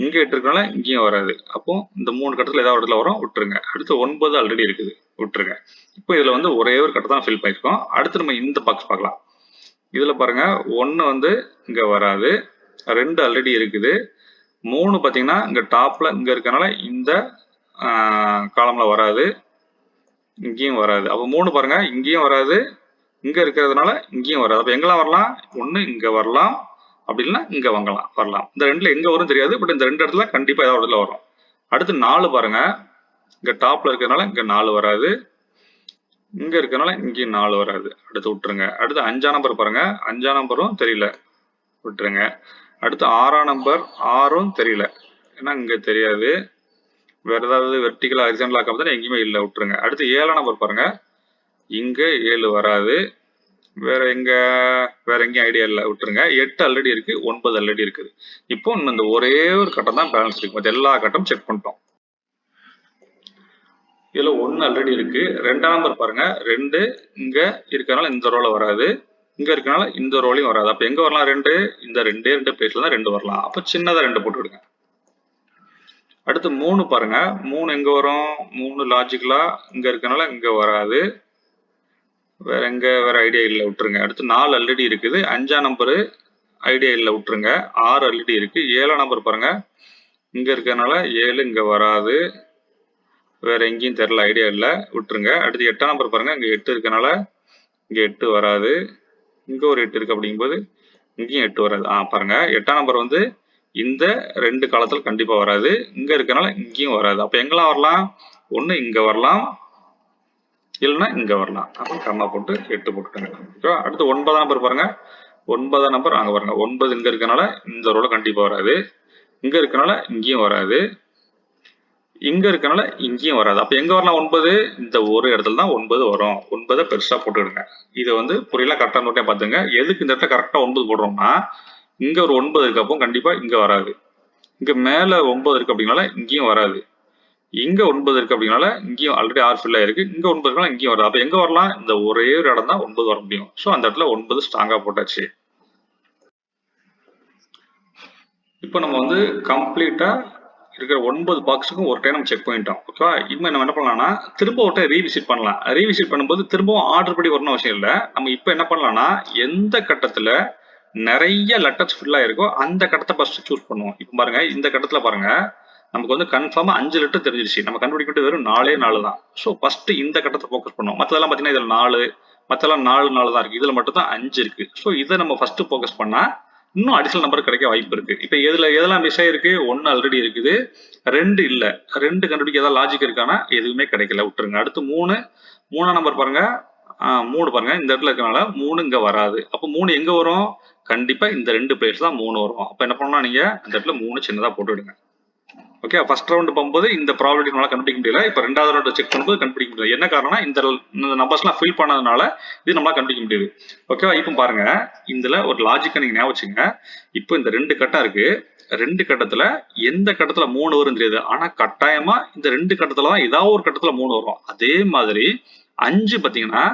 இங்கே 8 இருக்கனால இங்கேயும் வராது. அப்போ இந்த 3 கட்டத்தில் ஏதாவது இடத்துல வரும், விட்டுருங்க. அடுத்து 9 ஆல்ரெடி இருக்குது, விட்டுருங்க. இப்போ இதில் வந்து ஒரே ஒரு கட்டை தான் ஃபில் பண்ணியிருக்கோம். அடுத்து நம்ம இந்த பாக்ஸ் பார்க்கலாம். இதில் பாருங்க 1 வந்து இங்கே வராது, 2 ஆல்ரெடி இருக்குது, 3 பார்த்தீங்கன்னா இங்கே டாப்பில் இங்கே இருக்கனால இந்த காலமில் வராது, இங்கேயும் வராது. அப்போ 3 பாருங்க இங்கேயும் வராது, இங்கே இருக்கிறதுனால இங்கேயும் வராது. அப்போ எங்கெல்லாம் வரலாம்? ஒன்று இங்கே வரலாம், அப்படி இல்லைன்னா இங்கே வரலாம். இந்த ரெண்டில் எங்கே வரும் தெரியாது, பட் இந்த 2 இடத்துல கண்டிப்பாக ஏதாவது இடத்துல வரும். அடுத்து 4 பாருங்க, இங்கே டாப்பில் இருக்கிறதுனால இங்கே 4 வராது, இங்கே இருக்கிறதுனால இங்கேயும் 4 வராது. அடுத்து விட்டுருங்க. அடுத்து 5ஆம் நம்பர் பாருங்க, 5ஆம் நம்பரும் தெரியல, விட்டுருங்க. அடுத்து 6ஆம் நம்பர், 6ம் தெரியல, ஏன்னா இங்கே தெரியாது. வேற ஏதாவது வெர்டிகல் ஹரிசாண்டல் ஆக்காம தான் எங்கேயுமே இல்லை, விட்டுருங்க. அடுத்து 7ஆம் நம்பர் பாருங்க, இங்கே 7 வராது, வேற எங்கேயும் ஐடியா இல்லை, விட்டுருங்க. 8 ஆல்ரெடி இருக்கு, 9 ஆல்ரெடி இருக்குது. இப்போ இந்த ஒரே ஒரு கட்டம் தான் பேலன்ஸ் இருக்கு, மற்ற எல்லா கட்டம் செக் பண்ணிட்டோம். இதுல 1 ஆல்ரெடி இருக்கு. 2ஆம் நம்பர் பாருங்க, 2 இங்க இருக்கனால இந்த ரோல வராது, இங்க இருக்கனால இந்த ரோலையும் வராது. அப்ப எங்க வரலாம்? 2 இந்த 2 பிளேஸ்ல தான் 2 வரலாம். அப்ப சின்னதா 2 போட்டு விடுங்க. அடுத்து 3 பாருங்க, 3 எங்க வரும்? 3 லாஜிக்கலா இங்க இருக்கனால இங்க வராது, வேற ஐடியா இல்லை, விட்டுருங்க. அடுத்து 4 ஆல்ரெடி இருக்குது, 5ஆம் நம்பரு ஐடியா இல்லை, விட்டுருங்க. 6 ஆல்ரெடி இருக்கு. 7ஆம் நம்பர் பாருங்க, இங்க இருக்கனால 7 இங்க வராது, வேற எங்கேயும் தெரியல, ஐடியா இல்லை, விட்டுருங்க. அடுத்து 8ஆம் நம்பர் பாருங்க, இங்க 8 இருக்கனால இங்க 8 வராது, இங்க ஒரு 8 இருக்கு, அப்படிங்கும்போது இங்கேயும் 8 வராது. பாருங்க 8ஆம் நம்பர் வந்து இந்த 2 காலத்துல கண்டிப்பா வராது, இங்க இருக்கனால இங்கேயும் வராது. அப்ப எங்கெல்லாம் வரலாம்? ஒண்ணு இங்க வரலாம், இல்லைன்னா இங்க வரலாம். அப்ப கம்மா போட்டு 8 போட்டுக்கோங்க. ஓகேவா? அடுத்து 9ஆம் நம்பர் பாருங்க, 9ஆம் நம்பர் அங்க பாருங்க, 9 இங்க இருக்கனால இந்த ரோல கண்டிப்பா வராது, இங்க இருக்கனால இங்கேயும் வராது, இங்க இருக்கனால இங்கேயும் வராது. அப்ப எங்க வரலாம்? 9 இந்த ஒரு இடத்துல தான் 9 வரும். 9 பெருசா போட்டுடுங்க. இதை வந்து புரியல, கரெக்டா நோட்டே பாத்துங்க. எதுக்கு இந்த இடத்துல கரெக்டா 9 போடுறோம்னா, இங்க ஒரு 9 இருக்கு, அப்போ கண்டிப்பா இங்க வராது. இங்க மேல 9 இருக்கு அப்படின்னால இங்கேயும் வராது, இங்க 9 இருக்கு அப்படின்னால இங்கேயும் ஆல்ரெடி 6 ஃபில் ஆயிருக்கு, இங்க 9 இருக்கனால இங்கேயும் வராது. அப்ப எங்க வரலாம்? இந்த ஒரே ஒரு இடம் தான் 9 வர முடியும். ஸோ அந்த இடத்துல 9 ஸ்ட்ராங்கா போட்டாச்சு. இப்போ நம்ம வந்து கம்ப்ளீட்டா இருக்கிற 9 பாக்ஸுக்கும் ஒரு டைம் நம்ம செக் பண்ணிட்டோம். ஓகேவா? இப்போ நம்ம என்ன பண்ணலாம்னா, திரும்ப ஒரு டைம் ரீவிசிட் பண்ணலாம். ரீவிசிட் பண்ணும்போது திரும்பவும் ஆர்டர் படி வரணும் அவசியம் இல்லை. நம்ம இப்போ என்ன பண்ணலாம்னா, எந்த கட்டத்துல நிறைய லெட்டர்ஸ் ஃபில் ஆயிருக்கோ அந்த கட்டத்தை ஃபர்ஸ்ட் சூஸ் பண்ணுவோம். இப்போ பாருங்க, இந்த கட்டத்துல பாருங்க, நமக்கு வந்து கன்ஃபார்மா 5 லெட்டர் தெரிஞ்சிருச்சு. நம்ம கண்டுபிடிக்க வெறும் 4 தான். ஸோ ஃபர்ஸ்ட் இந்த கட்டத்தை ஃபோக்கஸ் பண்ணுவோம். மற்றதெல்லாம் பார்த்தீங்கன்னா இதுல 4, மற்றெல்லாம் 4 தான் இருக்கு. இதுல மட்டும் தான் 5 இருக்கு. ஸோ இதை நம்ம ஃபர்ஸ்ட் ஃபோக்கஸ் பண்ணா இன்னும் அடிஷனல் நம்பர் கிடைக்க வாய்ப்பு இருக்கு. இப்போ எதெல்லாம் மிஸ் ஆயிருக்கு? 1 ஆல்ரெடி இருக்குது, 2 இல்ல, 2 கண்டுபிடிக்க ஏதாவது லாஜிக் இருக்கானா? எதுவுமே கிடைக்கல, விட்டுருங்க. அடுத்து 3ஆம் நம்பர் பாருங்க, 3 பாருங்க, இந்த இடத்துல இருக்கனால 3 இங்க வராது. அப்போ 3 எங்க வரும்? கண்டிப்பா இந்த 2 பிளேஸ் தான் 3 வரும். அப்ப என்ன பண்ணலாம்? நீங்க இந்த இடத்துல 3 சின்னதா போட்டுவிடுங்க. ஓகே, ஃபர்ஸ்ட் ரவுண்ட் போகும்போது இந்த ப்ராபபிலிட்டி நம்மளால கண்டுபிடிக்க முடியல. இப்போ 2வது ரவுண்ட் செக் பண்ணும்போது கண்டுபிடிக்க முடியல. என்ன காரணம்னா, இந்த நம்பர்ஸ்லாம் ஃபில் பண்ணதுனால இது நம்மளால கண்டுபிடிக்க முடியுது. ஓகேவா? இப்போ பாருங்க, இதுல ஒரு லாஜிக்கை நீங்க ஞாபகம் வச்சுங்க. இப்போ இந்த 2 கட்டம் இருக்கு, 2 கட்டத்துல எந்த கட்டத்துல 3 வரும் தெரியாது, ஆனா கட்டாயமா இந்த 2 கட்டத்துல தான் ஏதாவது ஒரு கட்டத்துல 3 வரும். அதே மாதிரி 5 பாத்தீங்கன்னா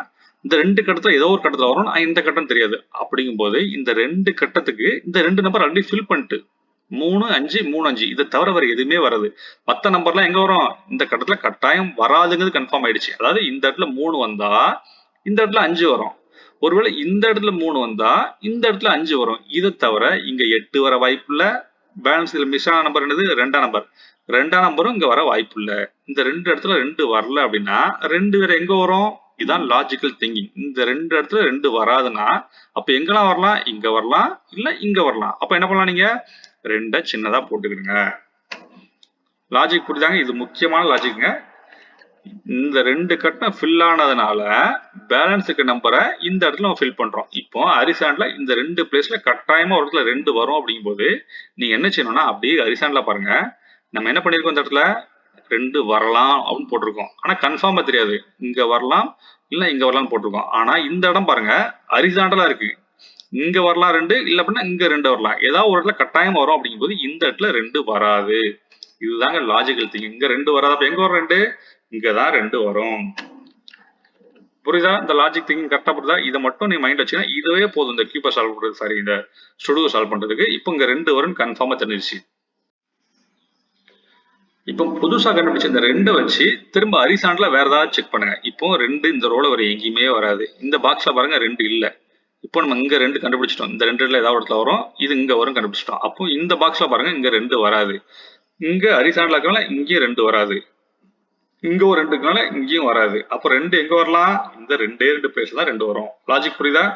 இந்த 2 கட்டத்துல ஏதோ ஒரு கட்டத்துல வரும், இந்த கட்டம் தெரியாது. அப்படிங்கும்போது இந்த 2 கட்டத்துக்கு இந்த 2 நம்பர் ஆல்ரெடி ஃபில் பண்ணிட்டு 3, 5, 3, 5 இதை தவிர வேற எதுவுமே வராது. மற்ற நம்பர்லாம் எங்க வரும்? இந்த கட்டத்துல கட்டாயம் வராதுங்கிறது கன்ஃபார்ம் ஆயிடுச்சு. அதாவது இந்த இடத்துல 3 வந்தா இந்த இடத்துல 5 வரும். ஒருவேளை இந்த இடத்துல 3 வந்தா இந்த இடத்துல 5 வரும். இதை தவிர இங்க 8 வர வாய்ப்பு இல்ல. பேலன்ஸ் இதுல மிஸ் ஆன நம்பர் என்னது? 2ஆம் நம்பர். 2ஆம் நம்பரும் இங்க வர வாய்ப்பு இல்ல. இந்த 2 இடத்துல 2 வரல அப்படின்னா 2 வேற எங்க வரும்? இதுதான் லாஜிக்கல் திங்கிங். இந்த 2 இடத்துல 2 வராதுன்னா அப்ப எங்கெல்லாம் வரலாம்? இங்க வரலாம், இல்ல இங்க வரலாம். அப்ப என்ன பண்ணலாம்? நீங்க 2 சின்னதா போட்டுக்கிடுங்க. லாஜிக் புரியுதாங்க? இது முக்கியமான லாஜிக்ங்க. இந்த 2 கட்டம் ஃபில் ஆனதுனால பேலன்ஸ் இருக்க நம்பரை இந்த இடத்துல நம்ம ஃபில் பண்றோம். இப்போ ஹரிசாண்டல்ல இந்த 2 பிளேஸ்ல கட்டாயமா ஒரு இடத்துல 2 வரும். அப்படிங்கும்போது நீங்க என்ன செய்யணும்னா, அப்படியே ஹரிசாண்டல்ல பாருங்க, நம்ம என்ன பண்ணிருக்கோம்? இந்த இடத்துல 2 வரலாம் அப்படின்னு போட்டிருக்கோம். ஆனா கன்ஃபார்மா தெரியாது, இங்க வரலாம் இல்ல இங்க வரலாம்னு போட்டிருக்கோம். ஆனா இந்த இடம் பாருங்க ஹரிசாண்டலா இருக்கு, இங்க வரலாம் 2, இல்ல அப்படின்னா இங்க 2 வரலாம். ஏதாவது ஒரு இடத்துல கட்டாயம் வரும். அப்படிங்கும்போது இந்த இடத்துல 2 வராது. இதுதாங்க லாஜிக்கல் திங்கிங். இங்க 2 வராது, அப்ப எங்க வரும் 2? இங்கதான் 2 வரும். புரியுதா? இந்த லாஜிக் திங்கிங் கரெக்டா புரியுதா? இதை மட்டும் நீ மைண்ட் வச்சுன்னா இதுவே போதும் இந்த கியூபை சால்வ் பண்றது, சாரி இந்த சுடுவை சால்வ் பண்றதுக்கு. இப்போ இங்க 2 வரும்னு கன்ஃபார்மா தெரிஞ்சிருச்சு. இப்போ புதுசா கண்டுபிடிச்ச இந்த 2 வச்சு திரும்ப ஹரிசாண்டலா வேற ஏதாவது செக் பண்ணுங்க. இப்போ 2 இந்த ரோல வர எங்கேயுமே வராது. இந்த பாக்ஸ்ல பாருங்க 2 இல்ல. இப்போ நம்ம இங்க 2 கண்டுபிடிச்சிட்டோம். இந்த 2 ஏதாவது இடத்துல வரும். இது இங்க வரும் கண்டுபிடிச்சிட்டோம். அப்போ இந்த பாக்ஸ்ல பாருங்க இங்க 2 வராது. இங்க ஹரிசாண்டலா இருக்கனால இங்கேயும் 2 வராது. இங்க ஒரு 2 இருக்கனால இங்கேயும் வராது. அப்போ 2 எங்க வரலாம்? இந்த 2 பிளேஸ்ல தான் 2 வரும். லாஜிக் புரியுதா?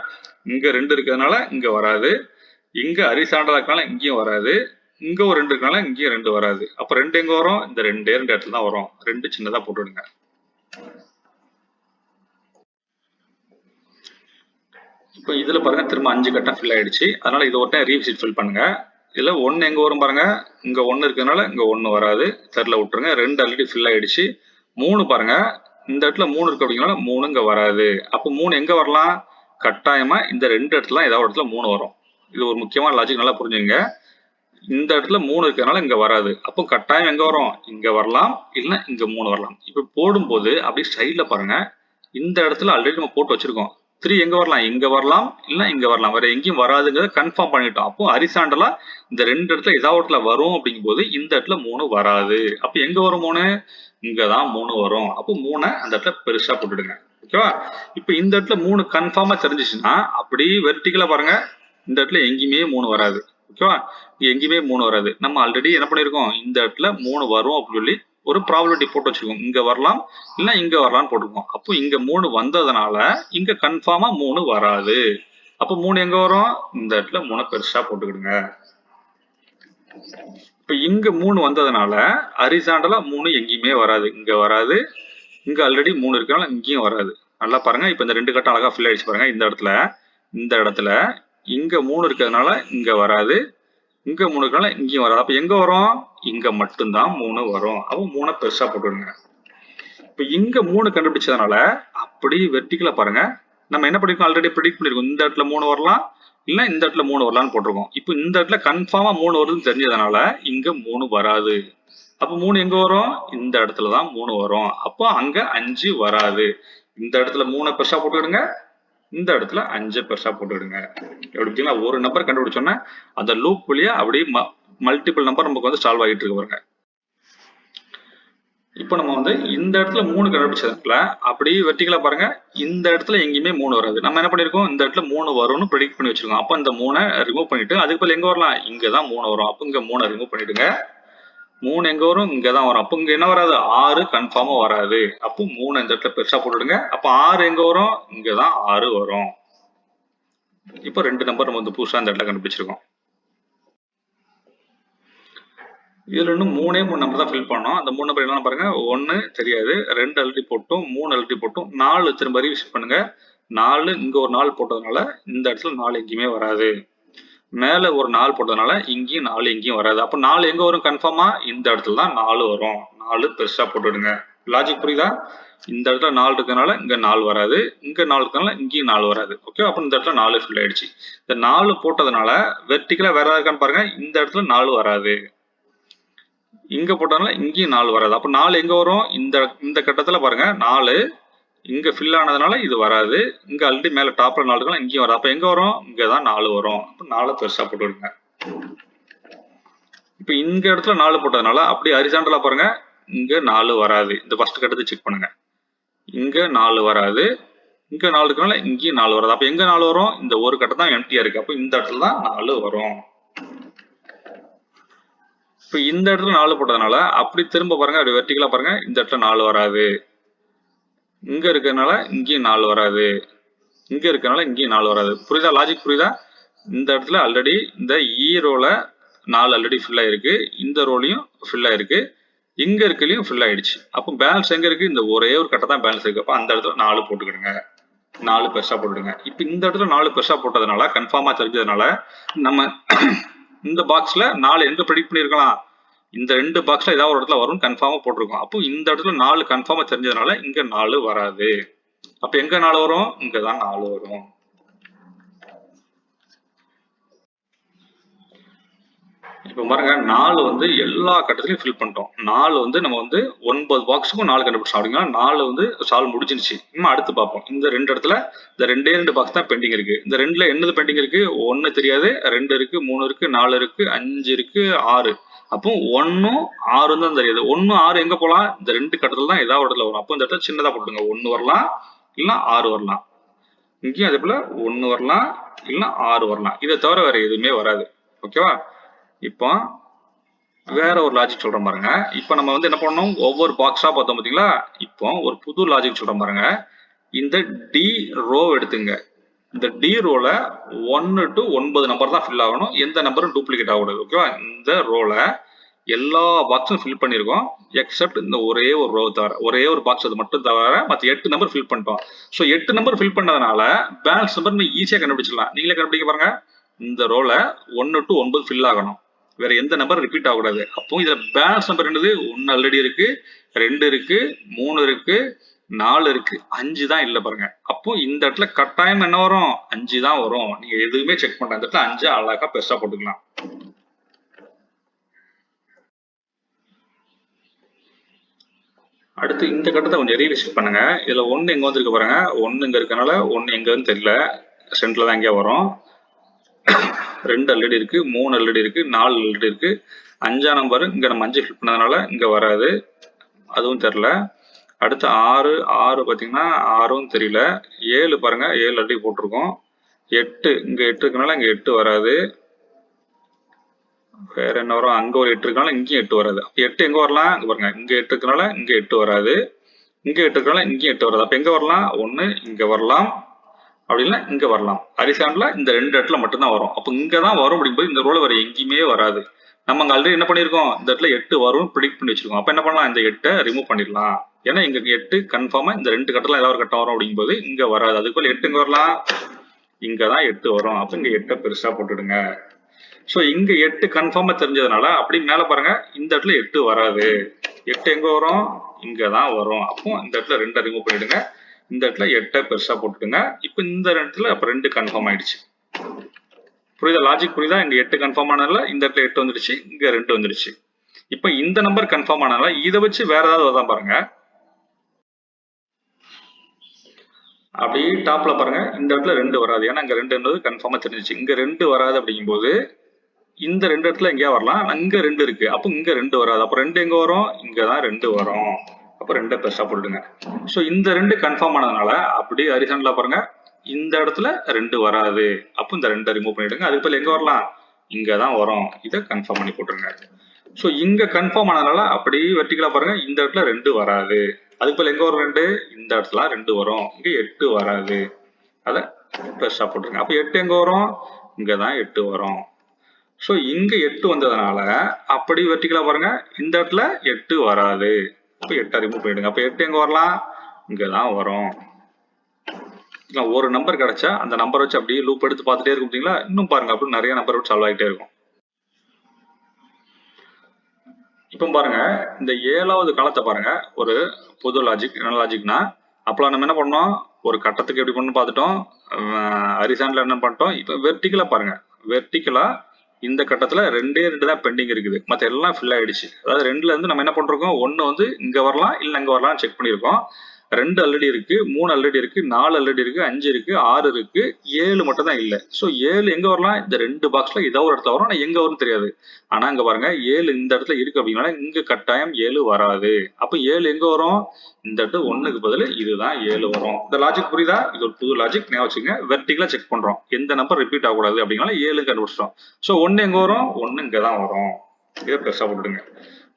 இங்க 2 இருக்கிறதுனால இங்க வராது. இங்க ஹரிசாண்டலா இருக்கனால இங்கேயும் வராது. இங்க ஒரு 2 இருக்கனால இங்கேயும் 2 வராது. அப்ப 2 எங்க வரும்? இந்த 2 இடத்துல தான் வரும். 2 சின்னதா போட்டுடுங்க. இப்போ இதுல பாருங்க திரும்ப 5 கட்டம் ஃபில் ஆயிடுச்சு. அதனால இது ஒரு டைம் ரீவிசிட் ஃபில் பண்ணுங்க. இதுல 1 எங்க வரும் பாருங்க. இங்க 1 இருக்கிறதுனால இங்க 1 வராது. தெரியல விட்டுருங்க. 2 ஆல்ரெடி ஃபில் ஆயிடுச்சு. 3 பாருங்க. இந்த இடத்துல 3 இருக்கு அப்படிங்கனால 3 இங்க வராது. அப்போ 3 எங்க வரலாம்? கட்டாயமா இந்த 2 இடத்துல ஏதாவது ஒரு இடத்துல 3 வரும். இது ஒரு முக்கியமான லாஜிக், நல்லா புரிஞ்சுங்க. இந்த இடத்துல 3 இருக்கிறதுனால இங்க வராது. அப்போ கட்டாயம் எங்க வரும்? இங்க வரலாம், இல்ல இங்க 3 வரலாம். இப்ப போடும்போது அப்படியே ஸ்டைல்ல பாருங்க. இந்த இடத்துல ஆல்ரெடி நம்ம போட்டு வச்சிருக்கோம். 3 எங்க வரலாம்? இங்க வரலாம், இல்ல இங்க வரலாம். வேற எங்கேயும் வராதுங்கிறத கன்ஃபார்ம் பண்ணிட்டோம். அப்போ ஹரிசாண்டலா இந்த 2 இடத்துல ஏதாவது இடத்துல வரும் அப்படிங்கும்போது இந்த இடத்துல 3 வராது. அப்ப எங்க வரும் 3? இங்கதான் 3 வரும். அப்போ 3 அந்த இடத்துல பெருசா போட்டுடுங்க. ஓகேவா? இப்ப இந்த இடத்துல 3 கன்ஃபார்மா தெரிஞ்சிச்சுன்னா அப்படியே வெர்டிகலா பாருங்க. இந்த இடத்துல எங்கேயுமே 3 வராது. ஓகேவா? இங்க எங்கேயுமே 3 வராது. நம்ம ஆல்ரெடி என்ன பண்ணிருக்கோம்? இந்த இடத்துல 3 வரும் அப்படின்னு சொல்லி ஒரு ப்ராபபிலிட்டி போட்டு வச்சிருக்கோம். இங்க வரலாம், இல்ல இங்க வரலாம்னு போட்டிருக்கோம். அப்போ இங்க 3 வந்ததுனால இங்க கன்ஃபார்மா 3 வராது. அப்போ 3 எங்க வரும்? இந்த இடத்துல 3 பெருசா போட்டுக்கிடுங்க. இப்ப இங்க 3 வந்ததுனால ஹரிசாண்டலா 3 எங்கேயுமே வராது. இங்க வராது. இங்க ஆல்ரெடி 3 இருக்கனால இங்கேயும் வராது. நல்லா பாருங்க. இப்ப இந்த 2 கட்டம் அழகா ஃபில் ஆயிடுச்சு பாருங்க. இந்த இடத்துல இங்க 3 இருக்கிறதுனால இங்க வராது. இங்க 3 இருக்கனால இங்கேயும் வராது. அப்ப எங்க வரும்? இங்க மட்டும்தான் 3 வரும். அப்போ 3 பெருசா போட்டுடுங்க. இப்ப இங்க 3 கண்டுபிடிச்சதுனால அப்படி வெர்டிகலா பாருங்க. நம்ம என்ன பண்ணிருக்கோம்? ஆல்ரெடி ப்ரெடிக்ட் பண்ணிருக்கோம். இந்த இடத்துல 3 வரலாம், இல்ல இந்த இடத்துல 3 வரலாம்னு போட்டிருக்கோம். இப்போ இந்த இடத்துல கன்ஃபார்மா 3 வருதுன்னு தெரிஞ்சதுனால இங்க 3 வராது. அப்ப 3 எங்க வரும்? இந்த இடத்துல தான் 3 வரும். அப்போ அங்க 5 வராது. இந்த இடத்துல 3 பெருசா போட்டுடுங்க. இந்த இடத்துல 5 பெருசா போட்டுடுங்க. எப்படிங்களா? ஒரு நம்பர் கண்டுபிடிச்சோன்னா அந்த லூப் வழியா அப்படியே மல்டிபிள் நம்பர் நமக்கு வந்து சால்வ் ஆகிட்டு இருக்கு பாருங்க. இப்போ நம்ம வந்து இந்த இடத்துல 3 கண்டுபிடிச்சதுல அப்படியே வெர்டிகலா பாருங்க. இந்த இடத்துல எங்கேயுமே 3 வராது. நம்ம என்ன பண்ணிருக்கோம்? இந்த இடத்துல 3 வரும்னு ப்ரெடிக்ட் பண்ணி வச்சிருக்கோம். அப்ப இந்த 3 ரிமூவ் பண்ணிட்டு அதுக்கு பதில் எங்க வரலாம்? இங்க தான் 3 வரும். அப்ப இங்க 3 ரிமூவ் பண்ணிடுங்க. 3 எங்க வரும்? இங்க தான் வரும். அப்ப இங்க என்ன வராது? 6 கன்ஃபார்மா வராது. அப்போ 3 இந்த இடத்துல பெருசா போட்டுடுங்க. அப்ப 6 எங்க வரும்? இங்க தான் 6 வரும். இப்போ 2 நம்பர் நம்ம வந்து புதுசா இந்த இடத்துல கண்டுபிடிச்சிருக்கோம். இதுல இன்னும் 3 நம்பர் தான் ஃபில் பண்ணோம். அந்த 3 நம்பர் என்னன்னு பாருங்க. 1 தெரியாது, 2 ஆல்ரெடி போட்டோம், 3 ஆல்ரெடி போட்டோம், 4 திரும்ப ரிவிஷன் பண்ணுங்க. 4 இங்க ஒரு 4 போட்டதுனால இந்த இடத்துல 4 எங்கேயுமே வராது. மேல ஒரு 4 போட்டதுனால இங்கேயும் 4 எங்கேயும் வராது. அப்ப 4 எங்க வரும்? கன்ஃபார்மா இந்த இடத்துல தான் 4 வரும். 4 பெருசா போட்டுடுங்க. லாஜிக் புரியுதா? இந்த இடத்துல 4 இருக்கனால இங்க 4 வராது. இங்க 4 இருக்கனால இங்கேயும் 4 வராது. ஓகே, அப்ப இந்த இடத்துல 4 ஃபில் ஆயிடுச்சு. இந்த 4 போட்டதுனால வெர்டிகலா வேற ஏதாவது இருக்கான்னு பாருங்க. இந்த இடத்துல 4 வராது. இங்க போட்டதுனால இங்கேயும் 4 வராது. அப்ப 4 எங்க வரும்? இந்த கட்டத்துல பாருங்க. 4 இங்க ஃபில் ஆனதுனால இது வராது. இங்க ஆல்ரெடி மேல டாப்ல 4 இருக்கலாம், இங்கேயும் வராது. அப்ப எங்க வரும்? இங்கதான் 4 வரும். அப்ப 4 பெருசா போட்டுடுங்க. இப்ப இங்க இடத்துல 4 போட்டதுனால அப்படியே ஹரிசாண்டலா பாருங்க. இங்க 4 வராது. இந்த ஃபர்ஸ்ட் கட்டத்தை செக் பண்ணுங்க. இங்க 4 வராது. இங்க 4 இருக்கனால இங்கேயும் 4 வராது. அப்ப எங்க 4 வரும்? இந்த ஒரு கட்டம் தான் எம்டியா இருக்கு. அப்ப இந்த இடத்துல தான் 4 வரும். இப்ப இந்த இடத்துல 4 போட்டதுனால அப்படி திரும்ப பாருங்க. அப்படி வெர்டிகலா பாருங்க. இந்த இடத்துல 4 வராது. இங்க இருக்கிறதுனால இங்கேயும் 4 வராது. இங்க இருக்கிறதுனால இங்கேயும் 4 வராது. புரியுதா? லாஜிக் புரியுதா? இந்த இடத்துல ஆல்ரெடி இந்த ஈரோல 4 ஆல்ரெடி ஃபில் ஆயிருக்கு. இந்த ரோலையும் ஃபில் ஆயிருக்கு. இங்க இருக்கலையும் ஃபில் ஆயிடுச்சு. அப்போ பேலன்ஸ் எங்க இருக்கு? இந்த ஒரே ஒரு கட்டம் தான் பேலன்ஸ் இருக்கு. அப்ப அந்த இடத்துல 4 போட்டுக்கிடுங்க. 4 பெருசா போட்டுடுங்க. இப்ப இந்த இடத்துல 4 பெருசா போட்டதுனால கன்ஃபார்மா தெரிஞ்சதுனால நம்ம இந்த பாக்ஸ்ல 4 எங்க ப்ரெடிக்ட் பண்ணிருக்கலாம்? இந்த 2 பாக்ஸ்ல ஏதாவது ஒரு இடத்துல வரும் கன்ஃபார்மா போட்டிருக்கோம். அப்போ இந்த இடத்துல 4 கன்ஃபார்மா தெரிஞ்சதுனால இங்க 4 வராது. அப்ப எங்க 4 வரும்? இங்கதான் 4 வரும். இப்ப பாருங்க, 4 வந்து எல்லா கட்டத்திலையும் ஃபில் பண்ணிட்டோம். 4 வந்து நம்ம வந்து 9 பாக்ஸுக்கும் 4 கண்டுபிடிச்சோம். அப்படின்னா 4 வந்து சால்வ் முடிஞ்சிருச்சு. இன்னும் அடுத்து பார்ப்போம். இந்த 2 இடத்துல இந்த 2 பாக்ஸ் தான் பெண்டிங் இருக்கு. இந்த 2ல என்னது பெண்டிங் இருக்கு? 1 தெரியாது, 2 இருக்கு, 3 இருக்கு, 4 இருக்கு, 5 இருக்கு, 6. அப்போ 1ம் 6 தான் தெரியுது. 1 6 எங்க போலாம்? இந்த 2 கட்டத்துல தான் ஏதாவது ஒரு இடத்துல வரும். அப்போ இந்த இடத்துல சின்னதா போட்டுங்க. 1 வரலாம், இல்ல 6 வரலாம். இங்கேயும் அதே போல 1 வரலாம், இல்ல 6 வரலாம். இதை தவிர வேற எதுவுமே வராது. ஓகேவா? இப்போ வேற ஒரு லாஜிக் சொல்றேன் பாருங்க. இப்போ நம்ம வந்து என்ன பண்ணணும்? ஒவ்வொரு பாக்ஸா பார்த்தோம் பாத்தீங்களா? இப்போ ஒரு புது லாஜிக் சொல்றேன் பாருங்க. இந்த டி ரோ எடுத்துங்க. இந்த டி ரோல 1 to 9 நம்பர் தான் ஃபில் ஆகணும். எந்த நம்பரும் டூப்ளிகேட் ஆகக்கூடாது. ஓகேவா? இந்த ரோல எல்லா பாக்ஸும் ஃபில் பண்ணிருக்கோம். எக்ஸப்ட் இந்த ஒரே ஒரு ரோ தவிர, ஒரே ஒரு பாக்ஸ் அது மட்டும் தவிர மற்ற 8 நம்பர் ஃபில் பண்ணிட்டோம். ஸோ 8 நம்பர் ஃபில் பண்ணதுனால பேலன்ஸ் நம்பர் நீங்க ஈஸியா கண்டுபிடிச்சிடலாம். நீங்களே கண்டுபிடிக்க பாருங்க. இந்த ரோல 1 to 9 ஃபில் ஆகணும். வேற எந்த நம்பர் ரிப்பீட் ஆகக்கூடாது. அப்போ இதுல பேலன்ஸ் நம்பர் என்னது? 1 ஆல்ரெடி இருக்கு, 2 இருக்கு, 3 இருக்கு, 4 இருக்கு, 5 தான் இல்ல பாருங்க. அப்போ இந்த இடத்துல கட்டாயம் என்ன வரும்? 5 தான் வரும். நீங்க எதுவுமே செக் பண்ண இந்த இடத்துல 5 அழகா பெருசா போட்டுக்கலாம். அடுத்து இந்த கட்டத்தை கொஞ்சம் ரீவிசிட் பண்ணுங்க. இதுல 1 எங்க வந்திருக்கு பாருங்க. 1 இங்க இருக்கனால 1 எங்கன்னு தெரியல. சென்டர்ல தான் எங்கேயா வரும். 2 ஆல்ரெடி இருக்கு, 3 ஆல்ரெடி இருக்கு, 4 ஆல்ரெடி இருக்கு, 5ஆம் நம்பர் இங்க நம்ம 5 ஃபில் பண்ணதுனால இங்க வராது, அதுவும் தெரியல. அடுத்து 6 பாத்தீங்கன்னா 6ம் தெரியல. 7 பாருங்க, 7 ஆல்ரெடி போட்டிருக்கோம். 8 இங்க 8 இருக்கனால இங்க 8 வராது. வேற என்ன வரும்? அங்க ஒரு 8 இருக்கனால இங்கேயும் 8 வராது. 8 எங்க வரலாம்? இங்க பாருங்க, இங்க 8 இருக்கனால இங்க 8 வராது, இங்க 8 இருக்கனால இங்கேயும் 8 வராது. அப்ப எங்க வரலாம்? 1 இங்க வரலாம், அப்படி இல்லை இங்க வரலாம். ஹரிசாண்டலா இந்த 2 இடத்துல மட்டும்தான் வரும். அப்ப இங்க தான் வரும் அப்படிங்கும்போது இந்த ரோல வேற எங்கேயுமே வராது. நம்ம அங்க ஆல்ரெடி என்ன பண்ணிருக்கோம்? இந்த இடத்துல 8 வரும் ப்ரிடிக்ட் பண்ணி வச்சிருக்கோம். அப்ப என்ன பண்ணலாம்? இந்த 8 ரிமூவ் பண்ணிடலாம். ஏன்னா இங்க 8 கன்ஃபார்மா இந்த 2 கட்டத்துல ஏதாவது ஒரு கட்டம் வரும் அப்படிங்கும்போது இங்க வராது. அதுக்கு போல 8 இங்க வரலாம், இங்கதான் 8 வரும். அப்ப இங்க 8 பெருசா போட்டுடுங்க. சோ இங்க 8 கன்ஃபார்மா தெரிஞ்சதுனால அப்படி மேல பாருங்க, இந்த இடத்துல 8 வராது. 8 எங்க வரும்? இங்கதான் வரும். அப்போ இந்த இடத்துல 2 ரிமூவ் பண்ணிடுங்க. இந்த இடத்துல 8 பெருசா போட்டுடுங்க. இப்ப இந்த இடத்துல அப்ப 2 கன்ஃபார்ம் ஆயிடுச்சு. புரியுதா? லாஜிக் புரியுதா? இங்க 8 கன்ஃபார்ம் ஆனதுல இந்த இடத்துல 8 வந்துருச்சு, இங்க 2 வந்துருச்சு. இப்ப இந்த நம்பர் கன்ஃபார்ம் ஆனதுல இதை வச்சு வேற ஏதாவது வருதா பாருங்க. அப்படியே டாப்ல பாருங்க, இந்த இடத்துல 2 வராது. ஏன்னா இங்க 2 கன்ஃபார்மா தெரிஞ்சிச்சு. இங்க 2 வராது அப்படிங்கும்போது இந்த 2 இடத்துல எங்கேயா வரலாம். இங்க 2 இருக்கு, அப்ப இங்க 2 வராது. அப்ப 2 எங்க வரும்? இங்கதான் 2 வரும். அப்ப 2 பெருசா போட்டுடுங்க. சோ இந்த 2 கன்ஃபார்ம் ஆனதுனால அப்படியே ஹரிசாண்டலா பாருங்க, இந்த இடத்துல 2 வராது. அப்ப இந்த 2 ரிமூவ் பண்ணிடுங்க. அதுக்கு பதில் எங்க வரலாம்? இங்கதான் வரும். இதை கன்ஃபார்ம் பண்ணி போட்டுருங்க. சோ இங்க கன்ஃபார்ம் ஆனதுனால அப்படியே வெர்டிகலா பாருங்க, இந்த இடத்துல 2 வராது. அதுக்கு பதில் எங்க வரும்? 2 இந்த இடத்துல 2 வரும். இங்க 8 வராது. அத பெருசா போட்டுருங்க. அப்ப 8 எங்க வரும்? இங்கதான் 8 வரும். சோ இங்க 8 வந்ததுனால அப்படி வெர்டிகலா பாருங்க, இந்த இடத்துல 8 வராது. அப்ப 8 ரிமூவ் பண்ணிடுங்க. அப்ப 8 எங்க வரலாம்? இங்கதான் வரும். ஒரு நம்பர் கிடைச்சா அந்த நம்பர் வச்சு அப்படியே லூப் எடுத்து பார்த்துட்டே இருக்கும் பார்த்தீங்களா? இன்னும் பாருங்க, அப்படி நிறைய நம்பர் வச்சு சால்வ் ஆகிட்டே இருக்கும். இப்போ பாருங்க, இந்த 7வது காலத்தை பாருங்க, ஒரு பொது லாஜிக். என்ன லாஜிக்னா, அப்பலாம் நம்ம என்ன பண்ணோம்? ஒரு கட்டத்துக்கு எப்படி பண்ணணும் பார்த்துட்டோம், ஹரிசாண்டலா என்ன பண்ணிட்டோம். இப்போ வெர்டிகலா பாருங்க, வெர்டிகலா இந்த கட்டத்துல 2 தான் பெண்டிங் இருக்குது, மற்ற எல்லாம் ஃபில் ஆயிடுச்சு. அதாவது 2ல இருந்து நம்ம என்ன பண்றோம்? 1 வந்து இங்க வரலாம், இல்ல அங்க வரலாம் செக் பண்ணிருக்கோம். 2 ஆல்ரெடி இருக்கு, 3 ஆல்ரெடி இருக்கு, 4 ஆல்ரெடி இருக்கு, 5 இருக்கு, 6 இருக்கு, 7 மட்டும் தான் இல்ல. சோ 7 எங்க வரலாம்? இந்த 2 பாக்ஸ்ல ஏதாவது ஒரு இடத்துல வரும். ஆனா எங்க வரும்னு தெரியாது. ஆனா இங்க பாருங்க, 7 இந்த இடத்துல இருக்கு அப்படின்னா இங்க கட்டாயம் 7 வராது. அப்ப 7 எங்க வரும்? இந்த இடத்துல 1க்கு பதில் இதுதான் 7 வரும். இந்த லாஜிக் புரியுதா? இது ஒரு புது லாஜிக். ஞாபகம் வச்சுங்க. வெர்டிகலா செக் பண்றோம், எந்த நம்பர் ரிப்பீட் ஆகக்கூடாது அப்படின்னால 7 கண்டுபிடிச்சிட்டோம். சோ 1 எங்க வரும்? 1 இங்க தான் வரும். இதை பெருசா போட்டுடுங்க.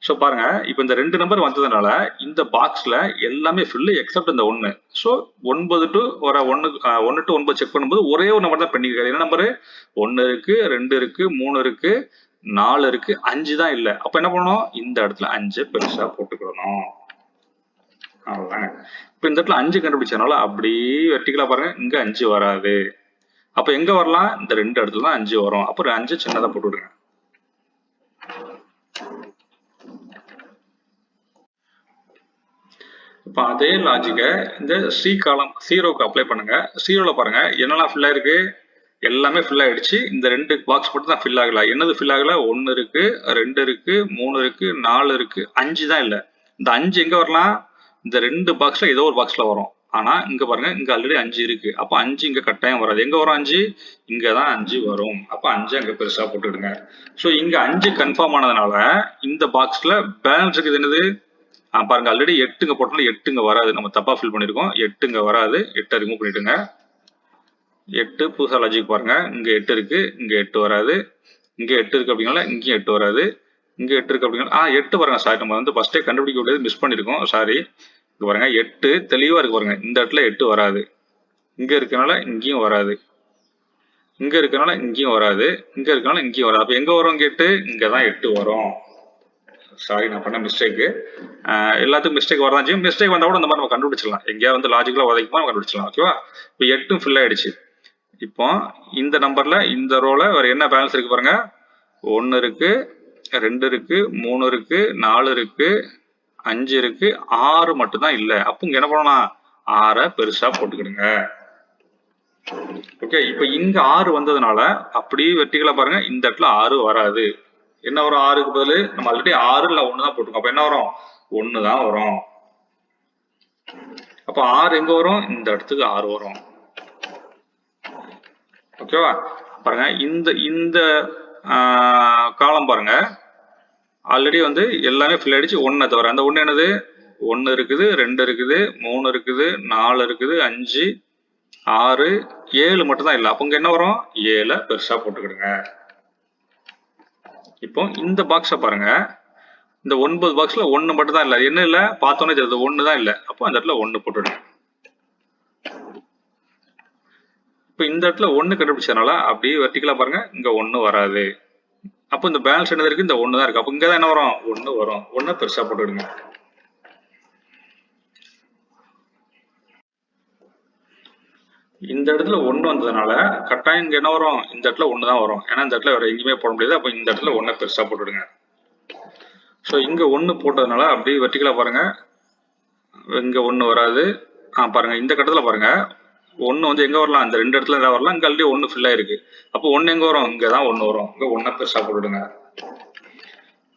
சோ பாருங்க, இப்போ இந்த 2 நம்பர் வந்ததுனால இந்த பாக்ஸ்ல எல்லாமே ஃபில் எக்ஸப்ட் இந்த 1. சோ 9 டு வர 1 to 9 செக் பண்ணும்போது ஒரே ஒரு நம்பர் தான் பெண்டிங் இருக்கு. என்ன நம்பர்? 1 இருக்கு, 2 இருக்கு, 3 இருக்கு, 4 இருக்கு, 5 தான் இல்ல. அப்ப என்ன பண்ணணும்? இந்த இடத்துல 5 பெருசா போட்டுக்கணும். அவ்வளவுதாங்க. இப்ப இந்த இடத்துல 5 கண்டுபிடிச்சதுனால அப்படியே வெர்டிகலா பாருங்க, இங்க 5 வராது. அப்ப எங்க வரலாம்? இந்த 2 இடத்துல தான் 5 வரும். அப்ப 5 சின்னதா போட்டு விடுங்க. இப்போ அதே லாஜிக்கை இந்த சி காலம் 0க்கு அப்ளை பண்ணுங்க. 0ல பாருங்க, என்னெல்லாம் ஃபில் ஆயிருக்கு? எல்லாமே ஃபில் ஆயிடுச்சு. இந்த 2 பாக்ஸ் மட்டும் தான் ஃபில் ஆகல. என்னது ஃபில் ஆகல? 1 இருக்கு, 2 இருக்கு, 3 இருக்கு, 4 இருக்கு, 5 தான் இல்ல. இந்த 5 எங்க வரலாம்? இந்த 2 பாக்ஸ்ல ஏதோ ஒரு பாக்ஸ்ல வரும். ஆனா இங்க பாருங்க, இங்க ஆல்ரெடி 5 இருக்கு. அப்ப 5 இங்க கட்டாயம் வராது. எங்க வரும் 5? இங்க தான் 5 வரும். அப்ப 5 அங்க பெருசா போட்டுடுங்க. ஸோ இங்க 5 கன்ஃபார்ம் ஆனதுனால இந்த பாக்ஸ்ல பேலன்ஸ் இருக்குது என்னது? பாருங்க, ஆல்ரெடி 8 இங்க போட்டோம்னா 8 இங்க வராது. நம்ம தப்பா ஃபில் பண்ணிருக்கோம். 8 இங்க வராது. 8 ரிமூவ் பண்ணிடுங்க. 8 புதுசா லாஜிக் பாருங்க. இங்க 8 இருக்கு, இங்க 8 வராது. இங்க 8 இருக்கு அப்படிங்கனால இங்கேயும் 8 வராது. இங்க 8 இருக்கு அப்படின்னா 8 பாருங்க. சாரி, நம்ம வந்து ஃபர்ஸ்டே கண்டுபிடிக்க வேண்டியது மிஸ் பண்ணிருக்கோம். சாரி. இங்க பாருங்க, 8 தெளிவா இருக்கு பாருங்க. இந்த இடத்துல 8 வராது. இங்க இருக்கனால இங்கேயும் வராது. இங்க இருக்கனால இங்கேயும் வராது. இங்க இருக்கனால இங்கேயும் வராது. அப்ப எங்க வரும் 8? இங்க தான் 8 வரும். சாரி, நான் பண்ண மிஸ்டேக். எல்லாத்துக்கும் மிஸ்டேக் வரதான் செய்யும். மிஸ்டேக் வந்தா கூட இந்த மாதிரி நம்ம கண்டுபிடிச்சிடலாம். எங்கேயா வந்து லாஜிக்கலா உதைக்குமா கண்டுபிடிச்சிடலாம். ஓகேவா? இப்போ 8 ஃபில் ஆயிடுச்சு. இப்போ இந்த நம்பர்ல இந்த ரோல வேற என்ன பேலன்ஸ் இருக்கு பாருங்க. 1 இருக்கு, 2 இருக்கு, 3 இருக்கு, 4 இருக்கு, 5 இருக்கு, 6 மட்டும் தான் இல்ல. அப்ப இங்க என்ன பண்ணலாம்? 6 பெருசா போட்டுக்கிடுங்க. ஓகே, இப்ப இங்க 6 வந்ததுனால அப்படியே வெர்டிகலா பாருங்க, இந்த இடத்துல 6 வராது. என்ன வரும்? 6க்கு பதிலு நம்ம ஆல்ரெடி 6 இல்ல 1 தான் போட்டுருக்கோம். அப்ப என்ன வரும்? 1 தான் வரும். அப்ப 6 எங்க வரும்? இந்த இடத்துக்கு 6 வரும். ஓகேவா? பாருங்க, இந்த இந்த காலம் பாருங்க, ஆல்ரெடி வந்து எல்லாமே ஃபில் ஆயிடுச்சு. 1 தவிர. அந்த 1 என்னது? 1 இருக்குது, 2 இருக்குது, 3 இருக்குது, 4 இருக்குது, 5, 6, 7 மட்டும் தான் இல்ல. அப்ப இங்க என்ன வரும்? 7 பெருசா போட்டுக்கிடுங்க. இப்போ இந்த பாக்ஸ பாருங்க. இந்த 9 பாக்ஸ்ல 1 மட்டும் தான் இல்ல. என்ன இல்ல? பார்த்தோன்னே தெரியுது 1 தான் இல்ல. அப்போ அந்த இடத்துல 1 போட்டுடுங்க. இப்போ இந்த இடத்துல 1 கண்டுபிடிச்சதுனால அப்படியே வெர்டிகலா பாருங்க, இங்க 1 வராது. அப்போ இந்த பேலன்ஸ் என்னது இருக்கு? இந்த 1 தான் இருக்கு. அப்போ இங்க தான் என்ன வரும்? 1 வரும். 1 பெருசா போட்டுடுங்க. இந்த இடத்துல 1 வந்ததுனால கட்டாயம் இங்க என்ன வரும்? இந்த இடத்துல 1 தான் வரும். ஏன்னா இந்த இடத்துல வேற எங்கேயுமே போட முடியாது. அப்போ இந்த இடத்துல 1 பெருசா போட்டுடுங்க. ஸோ இங்க 1 போட்டதுனால அப்படியே வெர்டிகலா பாருங்க, இங்க 1 வராது. பாருங்க, இந்த கட்டத்துல பாருங்க, 1 வந்து எங்க வரலாம்? இந்த 2 இடத்துல தான் வரலாம். இங்க ஆல்ரெடி 1 ஃபில் ஆயிருக்கு. அப்போ 1 எங்க வரும்? இங்க தான் 1 வரும். இங்க 1 பெருசா போட்டுடுங்க.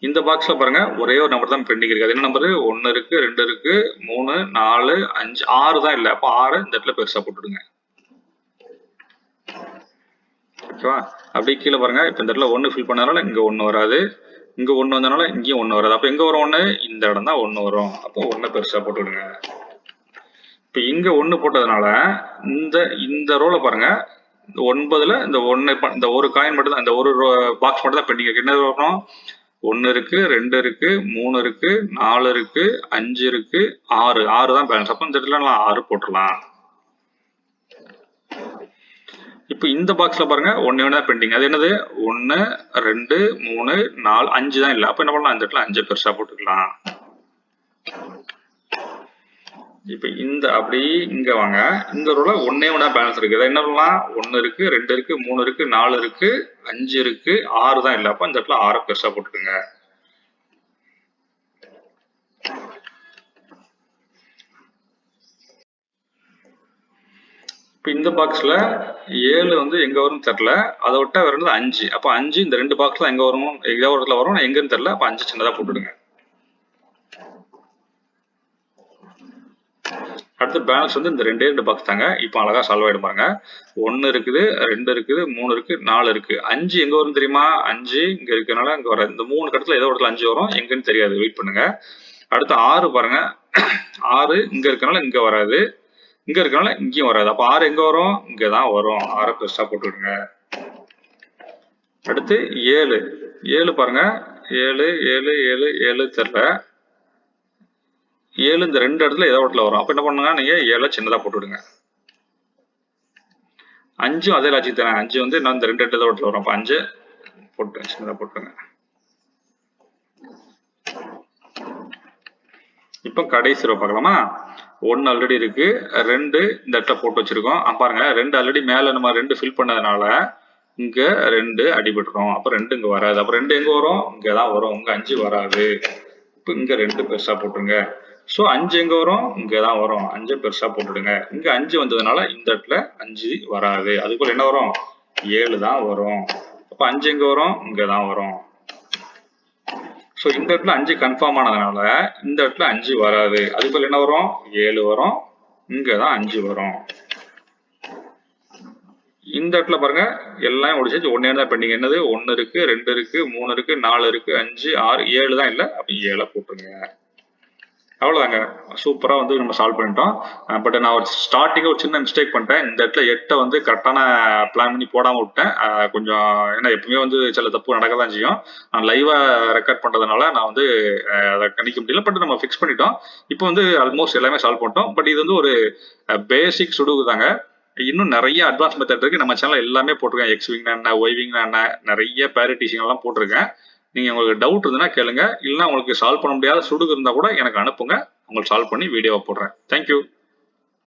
இந்த பாக்ஸ்ல பாருங்க, ஒரே ஒரு நம்பர் தான் பெண்டிங் இருக்கு. அது என்ன நம்பர்? 1 இருக்கு, 2 இருக்கு, 3, 4, 5, 6 தான் இல்ல. அப்போ 6 இந்த இடத்துல பெருசா போட்டுடுங்க. ஓகேவா? அப்படியே கீழே பாருங்க, இப்ப இந்த இடத்துல 1 ஃபில் பண்ணதுனால இங்க 1 வராது. இங்க 1 வந்தனால இங்கேயும் 1 வராது. அப்ப எங்க வரும் 1? இந்த இடம் தான் 1 வரும். அப்போ 1 பெருசா போட்டுடுங்க. இப்ப இங்க 1 போட்டதுனால இந்த இந்த ரோல பாருங்க, 9ல இந்த 1 இந்த ஒரு காயின் மட்டும் தான், இந்த ஒரு பாக்ஸ் மட்டும் தான் பெண்டிங் இருக்கு. என்ன வரும்? 1 இருக்கு, 2 இருக்கு, 3 இருக்கு, 4 இருக்கு, 5 இருக்கு, 6 தான் பேலன்ஸ். அப்ப இந்த இடத்துல 6 போட்டுடலாம். இப்போ இந்த பாக்ஸ்ல பாருங்க, 1 தான் பெண்டிங். அது என்னது? 1, 2, 3, 4, 5 தான் இல்ல. அப்ப என்ன பண்ணலாம்? இந்த இடத்துல 5 பெருசா போட்டுக்கலாம். இப்ப இந்த அப்படி இங்க வாங்க, இந்த ரோல 1 பேலன்ஸ் இருக்கு. அது என்ன பண்ணலாம்? 1 இருக்கு, 2 இருக்கு, 3 இருக்கு, 4 இருக்கு, 5 இருக்கு, 6 தான் இல்ல. அப்ப இந்த இடத்துல 6 பெருசா போட்டுக்கோங்க. இப்ப இந்த பாக்ஸ்ல 7 வந்து எங்க வரும்னு தெரியல. அதை விட்டா வேற 5. அப்ப 5 இந்த 2 பாக்ஸ்ல எங்க வரும்? ஏதோ ஒரு இடத்துல வரும், எங்கன்னு தெரியல. அப்ப 5 சின்னதா போட்டுடுங்க. அடுத்து பேலன்ஸ் வந்து இந்த 2 பாக்ஸ் தாங்க. இப்போ அழகா சால்வ் ஆயிடும் பாருங்க. 1 இருக்குது, 2 இருக்குது, 3 இருக்கு, 4 இருக்கு. 5 எங்க வரும் தெரியுமா? 5 இங்க இருக்கனால இங்க வராது. இந்த 3 இடத்துல ஏதோ இடத்துல 5 வரும், எங்கன்னு தெரியாது. வெயிட் பண்ணுங்க. அடுத்து 6 பாருங்க. 6 இங்க இருக்கனால இங்க வராது, இங்க இருக்கனால இங்கேயும் வராது. அப்ப 6 எங்க வரும்? இங்க தான் வரும். 6 பெருசா போட்டுடுங்க. அடுத்து 7. 7 பாருங்க, 7, 7, 7, 7 தெரியல. 7 இந்த 2 இடத்துல ஏதோ இடத்துல வரும். அப்ப என்ன பண்ணுங்க? நீங்க 7 சின்னதா போட்டுடுங்க. 5 அதே லாஜிக் தானே. 5 வந்து நான் இந்த 2 இடத்துல இடத்துல வரும். அப்ப 5 போட்டு சின்னதா போட்டுருங்க. இப்போ கடைசி ரோ பார்க்கலாமா? 1 ஆல்ரெடி இருக்கு, 2 இந்த இடத்துல போட்டு வச்சிருக்கோம். பாருங்க, 2 ஆல்ரெடி மேல நம்ம 2 ஃபில் பண்ணதுனால இங்க 2 அடிபட்டுரும். அப்ப 2 இங்க வராது. அப்ப 2 எங்க வரும்? இங்க தான் வரும். இங்க 5 வராது. இப்போ இங்க 2 பெருசா போட்டுருங்க. ஸோ 5 எங்க வரும்? இங்க தான் வரும். 5 பெருசா போட்டுடுங்க. இங்க 5 வந்ததுனால இந்த இடத்துல 5 வராது. அதுக்குள்ள என்ன வரும்? 7 தான் வரும். அப்ப 5 எங்க வரும்? இங்க தான் வரும். ஸோ இந்த இடத்துல 5 கன்ஃபார்ம் ஆனதுனால இந்த இடத்துல 5 வராது. அதுக்குள்ள என்ன வரும்? 7 வரும். இங்கே தான் 5 வரும். இந்த இடத்துல பாருங்க எல்லாம் முடிச்சு ஒன்னே தான் பெண்டிங். என்னது 1 இருக்கு, 2 இருக்கு, 3 இருக்கு, 4 இருக்கு, 5, 6, 7 தான் இல்லை. அப்படி 7 போட்டுருங்க. அவ்வளோதாங்க. சூப்பராக வந்து நம்ம சால்வ் பண்ணிட்டோம். பட் நான் ஒரு ஸ்டார்டிங்காக ஒரு சின்ன மிஸ்டேக் பண்ணிட்டேன். இந்த இடத்துல 8 வந்து கரெக்டான பிளான் பண்ணி போடாமல் விட்டேன். கொஞ்சம் ஏன்னா எப்பவுமே வந்து சில தப்பு நடக்க தான் செய்யும். நான் லைவாக ரெக்கார்ட் பண்ணுறதுனால நான் வந்து அதை கணிக்க முடியல. பட் நம்ம ஃபிக்ஸ் பண்ணிட்டோம். இப்போ வந்து ஆல்மோஸ்ட் எல்லாமே சால்வ் பண்ணிட்டோம். பட் இது வந்து ஒரு பேசிக் சுடுகு தாங்க. இன்னும் நிறைய அட்வான்ஸ் மெத்தட் இருக்கு. நம்ம சேனல் எல்லாமே போட்டிருக்கேன். எக்ஸ் விங்னா என்ன, ஒய் விங்னா என்ன, நிறைய பேரிட்டிசிங் எல்லாம் போட்டிருக்கேன். நீங்க உங்களுக்கு டவுட் இருந்ததுன்னா கேளுங்க. இல்லைன்னா உங்களுக்கு சால்வ் பண்ண முடியாத சுடுகு இருந்தா கூட எனக்கு அனுப்புங்க. உங்களுக்கு சால்வ் பண்ணி வீடியோவை போடுறேன். தேங்க்யூ.